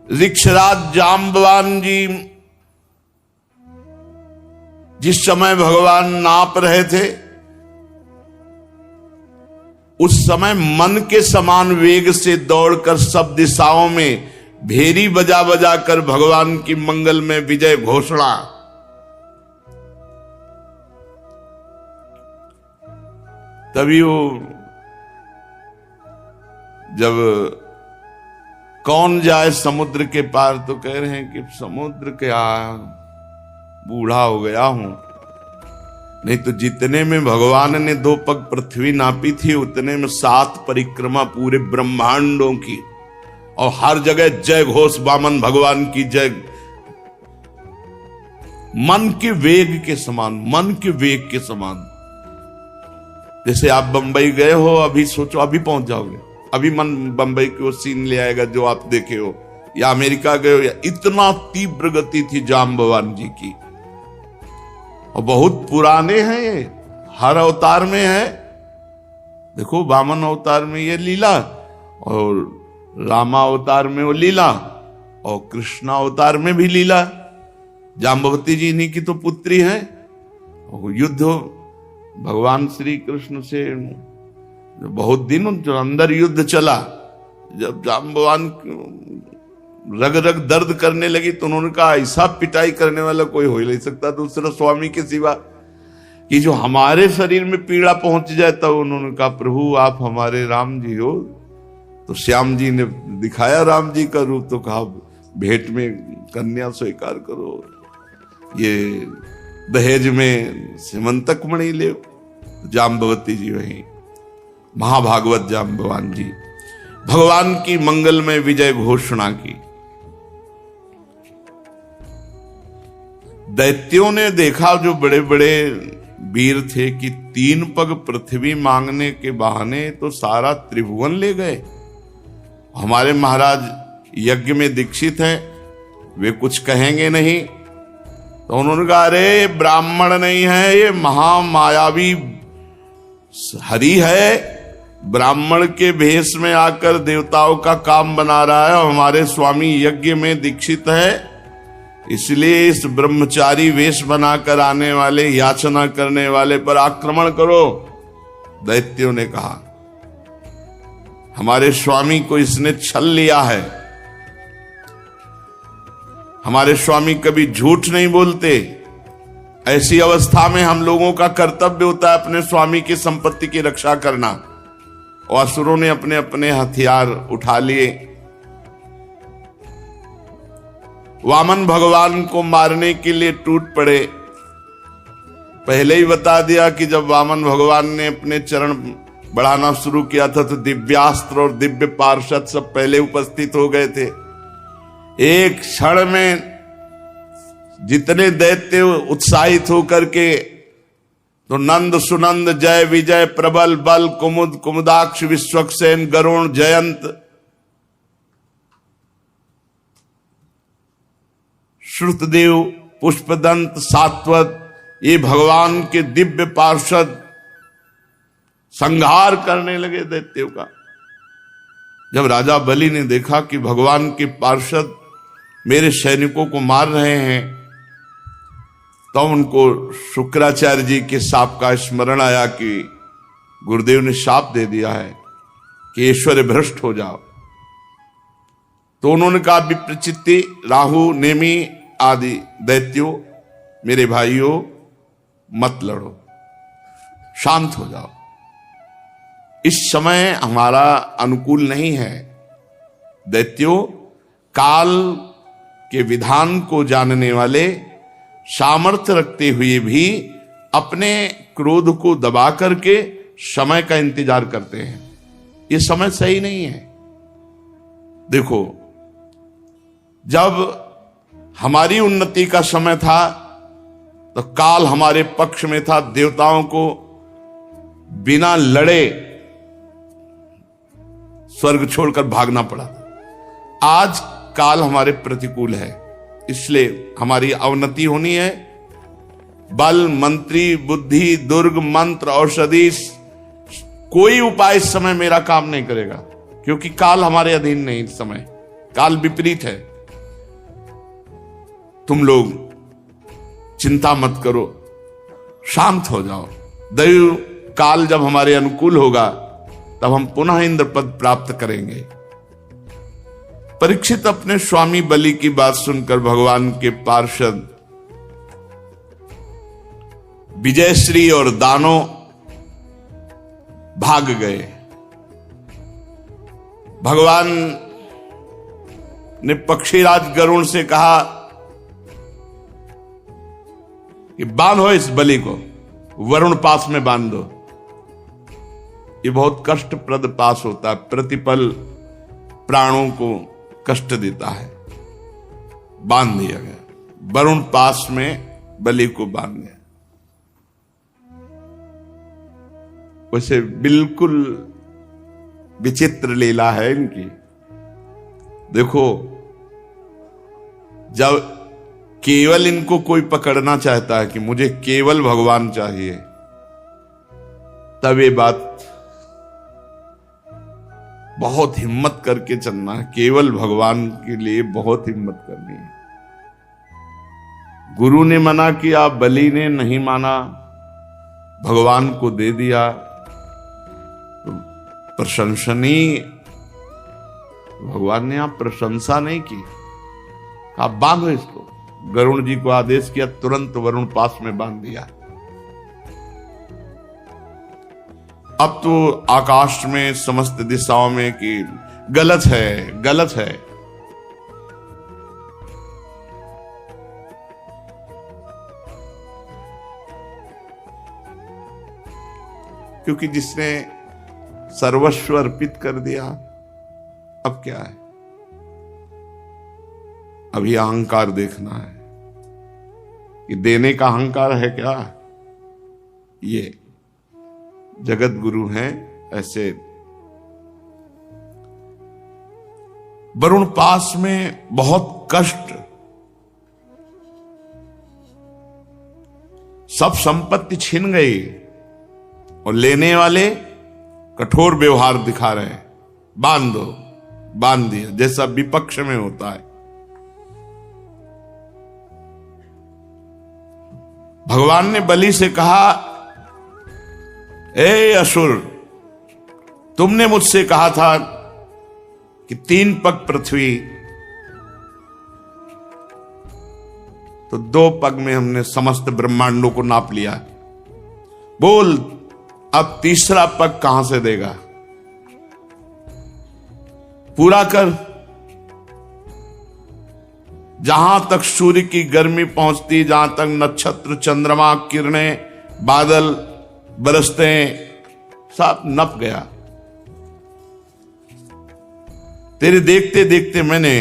ऋक्षराज जाम्बवान जी जिस समय भगवान नाप रहे थे, उस समय मन के समान वेग से दौड़कर सब दिशाओं में भेरी बजा बजा कर भगवान की मंगल में विजय घोषणा। तभी वो जब कौन जाए समुद्र के पार, तो कह रहे हैं कि समुद्र क्या, बूढ़ा हो गया हूं। नहीं तो जितने में भगवान ने 2 पग पृथ्वी नापी थी, उतने में 7 परिक्रमा पूरे ब्रह्मांडों की, और हर जगह जय घोष वामन भगवान की जय। मन के वेग के समान, मन के वेग के समान। जैसे आप बंबई गए हो, अभी सोचो अभी पहुंच जाओगे, अभी मन बंबई की वो सीन ले आएगा जो आप देखे हो, या अमेरिका गए हो, या इतना तीव्र गति थी जाम्बवान जी की। और बहुत पुराने हैं ये, हर अवतार में है। देखो वामन अवतार में ये लीला, और रामा अवतार में वो लीला, और कृष्णा अवतार में भी लीला। जाम्बवती जी इन्हीं की तो पुत्री है। युद्ध भगवान श्री कृष्ण से बहुत दिन जो अंदर युद्ध चला, जब जाम्बवान रग रग दर्द करने लगी तो उन्होंने कहा ऐसा पिटाई करने वाला कोई हो ही नहीं सकता दूसरा स्वामी के सिवा, कि जो हमारे शरीर में पीड़ा पहुंच जाए। तब उन्होंने कहा प्रभु आप हमारे राम जी हो। तो श्याम जी ने दिखाया राम जी का रूप, तो कहा भेंट में कन्या स्वीकार करो, ये दहेज में सिमंतक मणि ले। जाम्बवती जी वही महाभागवत जाम्बवान जी भगवान की मंगल में विजय घोषणा की। दैत्यों ने देखा, जो बड़े बड़े वीर थे कि 3 पग पृथ्वी मांगने के बहाने तो सारा त्रिभुवन ले गए। हमारे महाराज यज्ञ में दीक्षित हैं, वे कुछ कहेंगे नहीं। तो उन्होंने कहा, अरे ब्राह्मण नहीं है, ये महामायावी हरि है, ब्राह्मण के भेष में आकर देवताओं का काम बना रहा है और हमारे स्वामी यज्ञ में दीक्षित है, इसलिए इस ब्रह्मचारी वेश बनाकर आने वाले, याचना करने वाले पर आक्रमण करो। दैत्यों ने कहा, हमारे स्वामी को इसने छल लिया है, हमारे स्वामी कभी झूठ नहीं बोलते, ऐसी अवस्था में हम लोगों का कर्तव्य होता है अपने स्वामी की संपत्ति की रक्षा करना। और असुरों ने अपने अपने हथियार उठा लिए, वामन भगवान को मारने के लिए टूट पड़े। पहले ही बता दिया कि जब वामन भगवान ने अपने चरण बढ़ाना शुरू किया था तो दिव्यास्त्र और दिव्य पार्षद सब पहले उपस्थित हो गए थे। एक क्षण में जितने दैत्य उत्साहित होकर के, तो नंद सुनंद जय विजय प्रबल बल कुमुद कुमुदाक्ष विश्वक्सेन गरुण जयंत, श्रुतदेव पुष्पदंत सात्वत, ये भगवान के दिव्य पार्षद संहार करने लगे दैत्यों का। जब राजा बलि ने देखा कि भगवान के पार्षद मेरे सैनिकों को मार रहे हैं, तो उनको शुक्राचार्य जी के शाप का स्मरण आया कि गुरुदेव ने शाप दे दिया है कि ऐश्वर्य भ्रष्ट हो जाओ। तो उन्होंने कहा, विप्रचित्ति राहु नेमी आदि दैत्यों, मेरे भाइयों मत लड़ो, शांत हो जाओ, इस समय हमारा अनुकूल नहीं है। दैत्यों, काल के विधान को जानने वाले, सामर्थ्य रखते हुए भी अपने क्रोध को दबा करके समय का इंतजार करते हैं। ये समय सही नहीं है। देखो, जब हमारी उन्नति का समय था तो काल हमारे पक्ष में था, देवताओं को बिना लड़े स्वर्ग छोड़कर भागना पड़ा। आज काल हमारे प्रतिकूल है, इसलिए हमारी अवनति होनी है। बल, मंत्री, बुद्धि, दुर्ग, मंत्र, औषधि, कोई उपाय इस समय मेरा काम नहीं करेगा, क्योंकि काल हमारे अधीन नहीं। इस समय काल विपरीत है। तुम लोग चिंता मत करो, शांत हो जाओ। दैव काल जब हमारे अनुकूल होगा तब हम पुनः इंद्र पद प्राप्त करेंगे। परीक्षित अपने स्वामी बलि की बात सुनकर भगवान के पार्षद विजयश्री और दानव भाग गए। भगवान ने पक्षीराज गरुण से कहा कि बांधो इस बलि को, वरुण पास में बांध दो। ये बहुत कष्टप्रद पास होता है, प्रतिपल प्राणों को कष्ट देता है। बांध दिया गया, वरुण पास में बलि को बांध दिया। वैसे बिल्कुल विचित्र लीला है इनकी। देखो, जब केवल इनको कोई पकड़ना चाहता है कि मुझे केवल भगवान चाहिए, तब ये बात बहुत हिम्मत करके चलना है। केवल भगवान के लिए बहुत हिम्मत करनी है। गुरु ने मना किया, बलि ने नहीं माना, भगवान को दे दिया, तो प्रशंसनीय। भगवान ने आप प्रशंसा नहीं की, आप बांधो इसको। गरुण जी को आदेश किया, तुरंत वरुण पास में बांध दिया। अब तो आकाश में समस्त दिशाओं में कि गलत है, गलत है। क्योंकि जिसने सर्वस्व अर्पित कर दिया, अब क्या है? अभी अहंकार देखना है कि देने का अहंकार है क्या? ये जगत गुरु हैं ऐसे। वरुण पास में बहुत कष्ट, सब संपत्ति छिन गई और लेने वाले कठोर व्यवहार दिखा रहे हैं। बांध दो, बांध दिया, जैसा विपक्ष में होता है। भगवान ने बलि से कहा, ए असुर, तुमने मुझसे कहा था कि 3 पग पृथ्वी, तो 2 पग में हमने समस्त ब्रह्मांडों को नाप लिया। बोल अब तीसरा पग कहां से देगा? पूरा कर। जहां तक सूर्य की गर्मी पहुंचती, जहां तक नक्षत्र, चंद्रमा, किरणें, बादल बरसते, सब नप गया। तेरे देखते देखते मैंने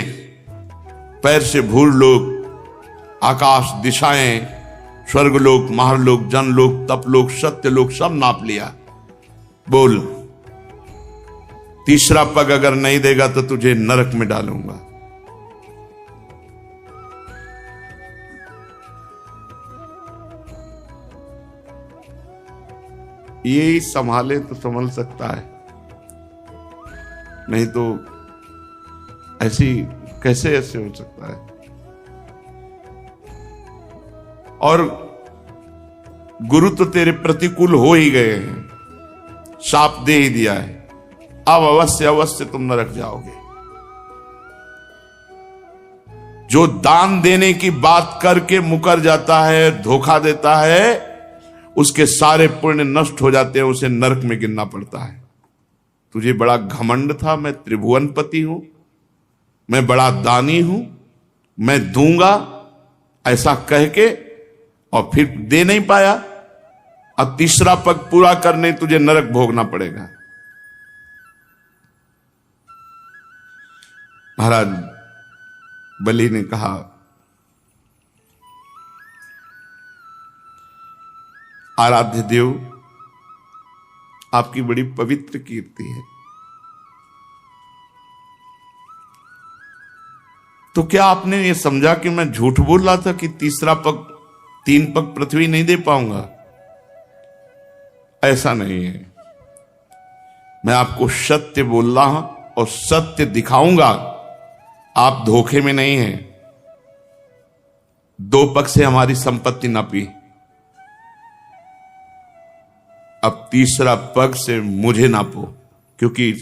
पैर से भूलोक, आकाश, दिशाएं, स्वर्गलोक, महालोक, जनलोक, तपलोक, सत्यलोक सब नाप लिया। बोल तीसरा पग अगर नहीं देगा तो तुझे नरक में डालूंगा। यही संभाले तो संभल सकता है, नहीं तो ऐसी कैसे ऐसे हो सकता है। और गुरु तो तेरे प्रतिकूल हो ही गए हैं, शाप दे ही दिया है। अब अवश्य अवश्य तुम नरक जाओगे। जो दान देने की बात करके मुकर जाता है, धोखा देता है, उसके सारे पुण्य नष्ट हो जाते हैं, उसे नरक में गिरना पड़ता है। तुझे बड़ा घमंड था, मैं त्रिभुवनपति हूं, मैं बड़ा दानी हूं, मैं दूंगा, ऐसा कह के, और फिर दे नहीं पाया। अब तीसरा पग पूरा करने तुझे नरक भोगना पड़ेगा। महाराज बलि ने कहा, आराध्य देव, आपकी बड़ी पवित्र कीर्ति है, तो क्या आपने ये समझा कि मैं झूठ बोल रहा था कि तीसरा पग, 3 पग पृथ्वी नहीं दे पाऊंगा? ऐसा नहीं है, मैं आपको सत्य बोल रहा हूं और सत्य दिखाऊंगा। आप धोखे में नहीं हैं। 2 पग से हमारी संपत्ति नापी, अब तीसरा पग से मुझे नापो, क्योंकि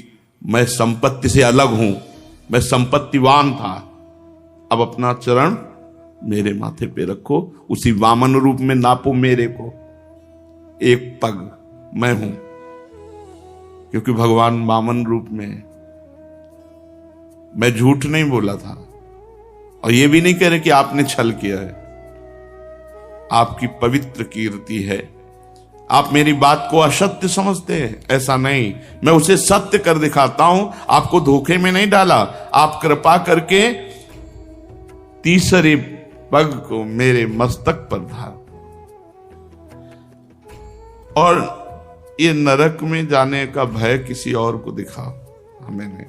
मैं संपत्ति से अलग हूं, मैं संपत्तिवान था। अब अपना चरण मेरे माथे पे रखो, उसी वामन रूप में नापो मेरे को। 1 पग मैं हूं, क्योंकि भगवान वामन रूप में। मैं झूठ नहीं बोला था, और ये भी नहीं कह रहे कि आपने छल किया है। आपकी पवित्र कीर्ति है। आप मेरी बात को असत्य समझते हैं, ऐसा नहीं, मैं उसे सत्य कर दिखाता हूं। आपको धोखे में नहीं डाला। आप कृपा करके तीसरे पग को मेरे मस्तक पर धार, और ये नरक में जाने का भय किसी और को दिखाओ, हमें नहीं।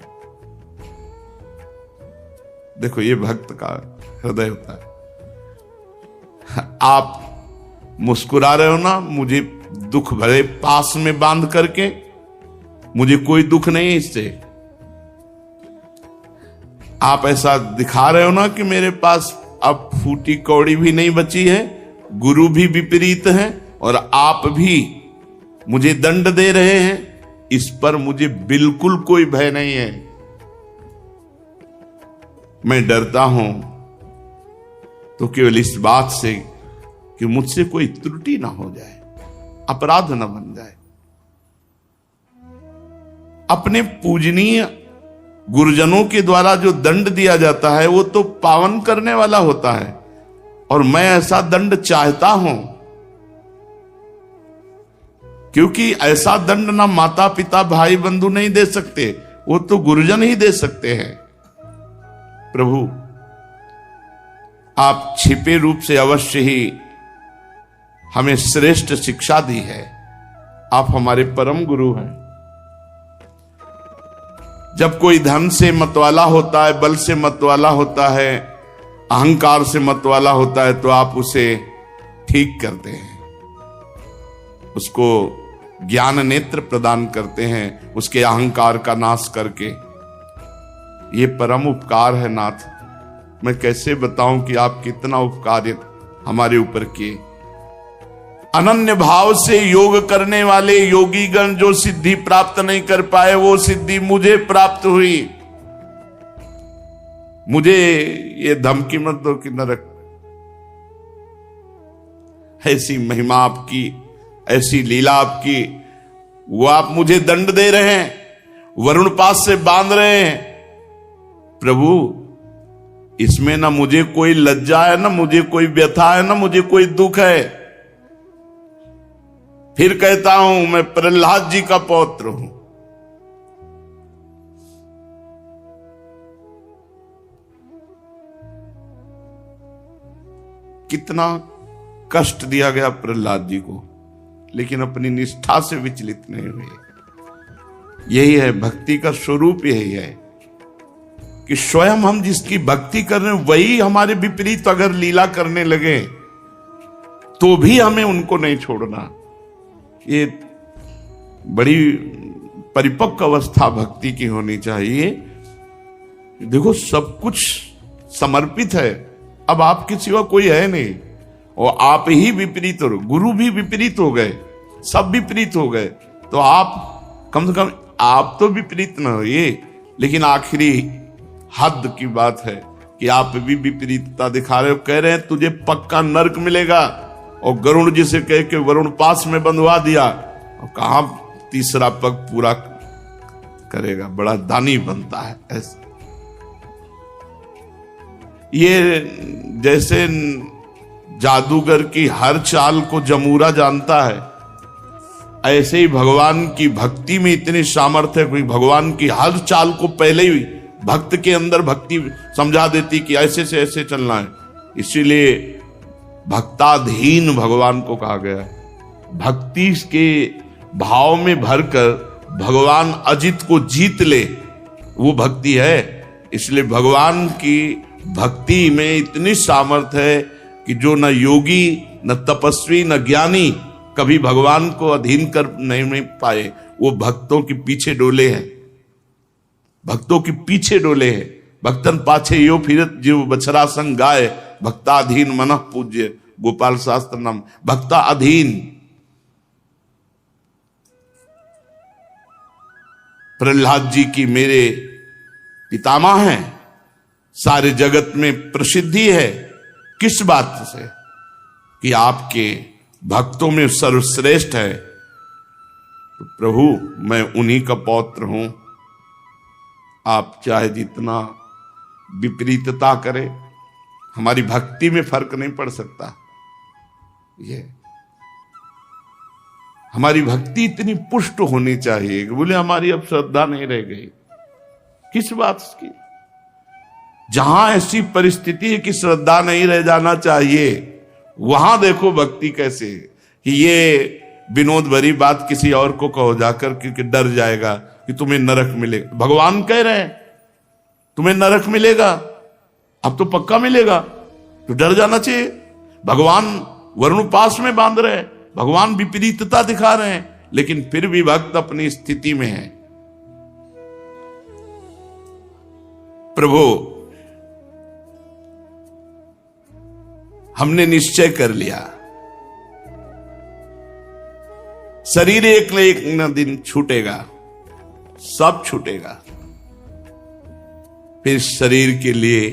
देखो, ये भक्त का हृदय होता है। आप मुस्कुरा रहे हो ना, मुझे दुख भरे पास में बांध करके, मुझे कोई दुख नहीं है इससे। आप ऐसा दिखा रहे हो ना कि मेरे पास अब फूटी कौड़ी भी नहीं बची है, गुरु भी विपरीत है, और आप भी मुझे दंड दे रहे हैं, इस पर मुझे बिल्कुल कोई भय नहीं है। मैं डरता हूं तो केवल इस बात से कि मुझसे कोई त्रुटि ना हो जाए, अपराध न बन जाए। अपने पूजनीय गुरुजनों के द्वारा जो दंड दिया जाता है वो तो पावन करने वाला होता है, और मैं ऐसा दंड चाहता हूं, क्योंकि ऐसा दंड ना माता पिता भाई बंधु नहीं दे सकते, वो तो गुरुजन ही दे सकते हैं। प्रभु, आप छिपे रूप से अवश्य ही हमें श्रेष्ठ शिक्षा दी है। आप हमारे परम गुरु हैं। जब कोई धन से मतवाला होता है, बल से मतवाला होता है, अहंकार से मतवाला होता है, तो आप उसे ठीक करते हैं, उसको ज्ञान नेत्र प्रदान करते हैं, उसके अहंकार का नाश करके। ये परम उपकार है नाथ। मैं कैसे बताऊं कि आप कितना उपकार हमारे ऊपर किए। अनन्य भाव से योग करने वाले योगी गण जो सिद्धि प्राप्त नहीं कर पाए, वो सिद्धि मुझे प्राप्त हुई। मुझे ये धमकी मत दो कि नरक। ऐसी महिमा आपकी, ऐसी लीला आपकी, वो आप मुझे दंड दे रहे हैं, वरुण पास से बांध रहे हैं। प्रभु, इसमें ना मुझे कोई लज्जा है, ना मुझे कोई व्यथा है, ना मुझे कोई दुख है। फिर कहता हूं, मैं प्रहलाद जी का पौत्र हूं। कितना कष्ट दिया गया प्रहलाद जी को, लेकिन अपनी निष्ठा से विचलित नहीं हुए। यही है भक्ति का स्वरूप, यही है कि स्वयं हम जिसकी भक्ति कर रहे हैं वही हमारे विपरीत अगर लीला करने लगे तो भी हमें उनको नहीं छोड़ना। ये बड़ी परिपक्व अवस्था भक्ति की होनी चाहिए। देखो, सब कुछ समर्पित है, अब आपके सिवा कोई है नहीं, और आप ही विपरीत हो, गुरु भी विपरीत हो गए, सब विपरीत हो गए, तो आप कम से कम आप तो विपरीत ना होइए। लेकिन आखिरी हद की बात है कि आप भी विपरीतता दिखा रहे हो, कह रहे हैं तुझे पक्का नरक मिलेगा, और गरुड़ जी से कह के वरुण पास में बंधवा दिया, और कहां तीसरा पग पूरा करेगा, बड़ा दानी बनता है। ऐसा ये जैसे जादूगर की हर चाल को जमूरा जानता है, ऐसे ही भगवान की भक्ति में इतनी सामर्थ्य है कि भगवान की हर चाल को पहले ही भक्त के अंदर भक्ति समझा देती कि ऐसे से ऐसे चलना है। इसीलिए भक्ताधीन भगवान को कहा गया है। भक्ति के भाव में भरकर भगवान अजित को जीत ले, वो भक्ति है। इसलिए भगवान की भक्ति में इतनी सामर्थ्य है कि जो न योगी, न तपस्वी, न ज्ञानी कभी भगवान को अधीन कर नहीं पाए, वो भक्तों के पीछे डोले हैं, भक्तों के पीछे डोले हैं। भक्तन पाछे यो फिरत जीव बछरा संग गाय, भक्ताधीन मनः पूज्य गोपाल शास्त्र नाम। भक्ता अधीन। प्रहलाद जी की मेरे पितामह हैं, सारे जगत में प्रसिद्धि है। किस बात से? कि आपके भक्तों में सर्वश्रेष्ठ है। तो प्रभु, मैं उन्हीं का पौत्र हूं। आप चाहे जितना विपरीतता करें, हमारी भक्ति में फर्क नहीं पड़ सकता। ये हमारी भक्ति इतनी पुष्ट होनी चाहिए कि बोले हमारी अब श्रद्धा नहीं रह गई। किस बात की? जहां ऐसी परिस्थिति है कि श्रद्धा नहीं रह जाना चाहिए, वहां देखो भक्ति कैसे। कि ये विनोद भरी बात किसी और को कहो जाकर, क्योंकि डर जाएगा कि तुम्हें नरक मिलेगा। भगवान कह रहे हैं तुम्हें नरक मिलेगा, अब तो पक्का मिलेगा, तो डर जाना चाहिए। भगवान वरुण पास में बांध रहे हैं, भगवान विपरीतता दिखा रहे हैं, लेकिन फिर भी भक्त अपनी स्थिति में है। प्रभु, हमने निश्चय कर लिया, शरीर एक न एक न दिन छूटेगा, सब छूटेगा। फिर शरीर के लिए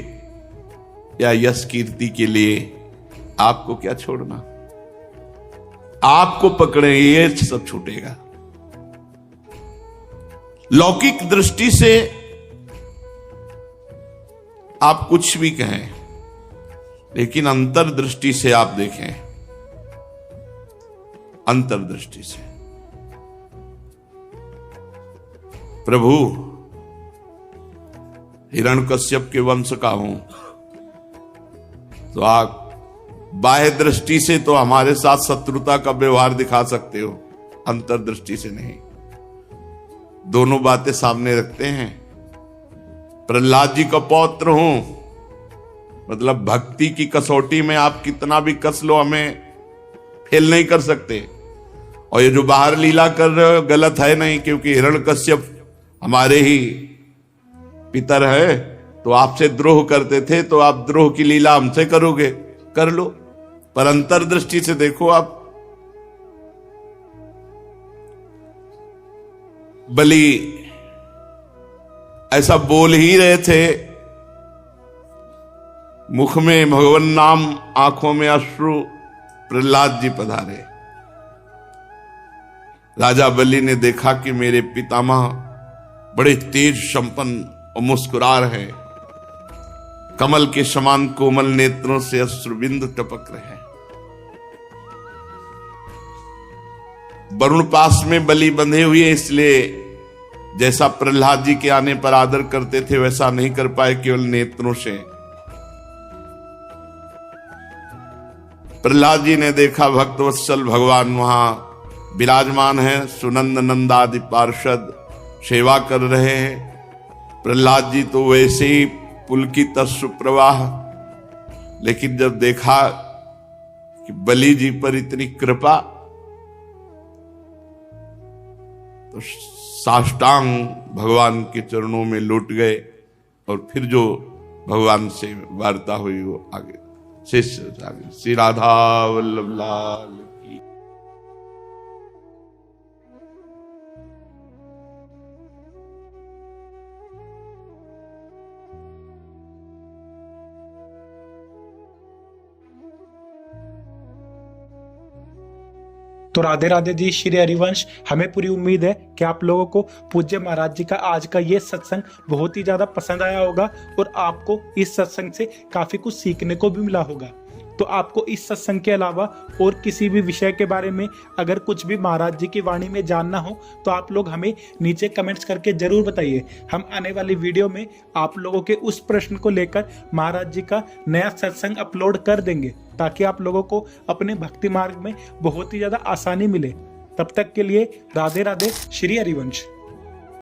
या यश कीर्ति के लिए आपको क्या छोड़ना? आपको पकड़े ये सब छूटेगा। लौकिक दृष्टि से आप कुछ भी कहें, लेकिन अंतर्दृष्टि से आप देखें, अंतर्दृष्टि से। प्रभु, हिरण्यकश्यप के वंश का हूं, तो आप बाह्य दृष्टि से तो हमारे साथ शत्रुता का व्यवहार दिखा सकते हो, अंतर्दृष्टि से नहीं। दोनों बातें सामने रखते हैं। प्रहलाद जी का पौत्र हूं, मतलब भक्ति की कसौटी में आप कितना भी कस लो, हमें फेल नहीं कर सकते। और ये जो बाहर लीला कर रहे हो गलत है नहीं, क्योंकि हिरण्यकश्यप हमारे ही पितर है, तो आपसे द्रोह करते थे, तो आप द्रोह की लीला हमसे करोगे, कर लो। पर अंतर्दृष्टि से देखो आप, बलि ऐसा बोल ही रहे थे, मुख में भगवान नाम, आंखों में अश्रु, प्रहलाद जी पधारे। राजा बलि ने देखा कि मेरे पितामह बड़े तेज संपन्न और मुस्कुरा रहे, कमल के समान कोमल नेत्रों से अश्रुबिंदु टपक रहे। वरुण पास में बलि बंधे हुए, इसलिए जैसा प्रहलाद जी के आने पर आदर करते थे वैसा नहीं कर पाए, केवल नेत्रों से। प्रहलाद जी ने देखा भक्तवत्सल भगवान वहां विराजमान है, सुनंद नंदादि पार्षद सेवा कर रहे हैं। प्रहलाद जी तो वैसे ही पुलकित सुप्रवाह, लेकिन जब देखा कि बलि जी पर इतनी कृपा, तो साष्टांग भगवान के चरणों में लौट गए। और फिर जो भगवान से वार्ता हुई वो आगे शिष्य आगे। श्री राधा वल्लभ लाल की। तो राधे राधे जी, श्री हरिवंश। हमें पूरी उम्मीद है कि आप लोगों को पूज्य महाराज जी का आज का ये सत्संग बहुत ही ज्यादा पसंद आया होगा और आपको इस सत्संग से काफी कुछ सीखने को भी मिला होगा। तो आपको इस सत्संग के अलावा और किसी भी विषय के बारे में अगर कुछ भी महाराज जी की वाणी में जानना हो तो आप लोग हमें नीचे कमेंट्स करके जरूर बताइए। हम आने वाली वीडियो में आप लोगों के उस प्रश्न को लेकर महाराज जी का नया सत्संग अपलोड कर देंगे, ताकि आप लोगों को अपने भक्ति मार्ग में बहुत ही ज्यादा आसानी मिले। तब तक के लिए राधे राधे, श्री हरिवंश।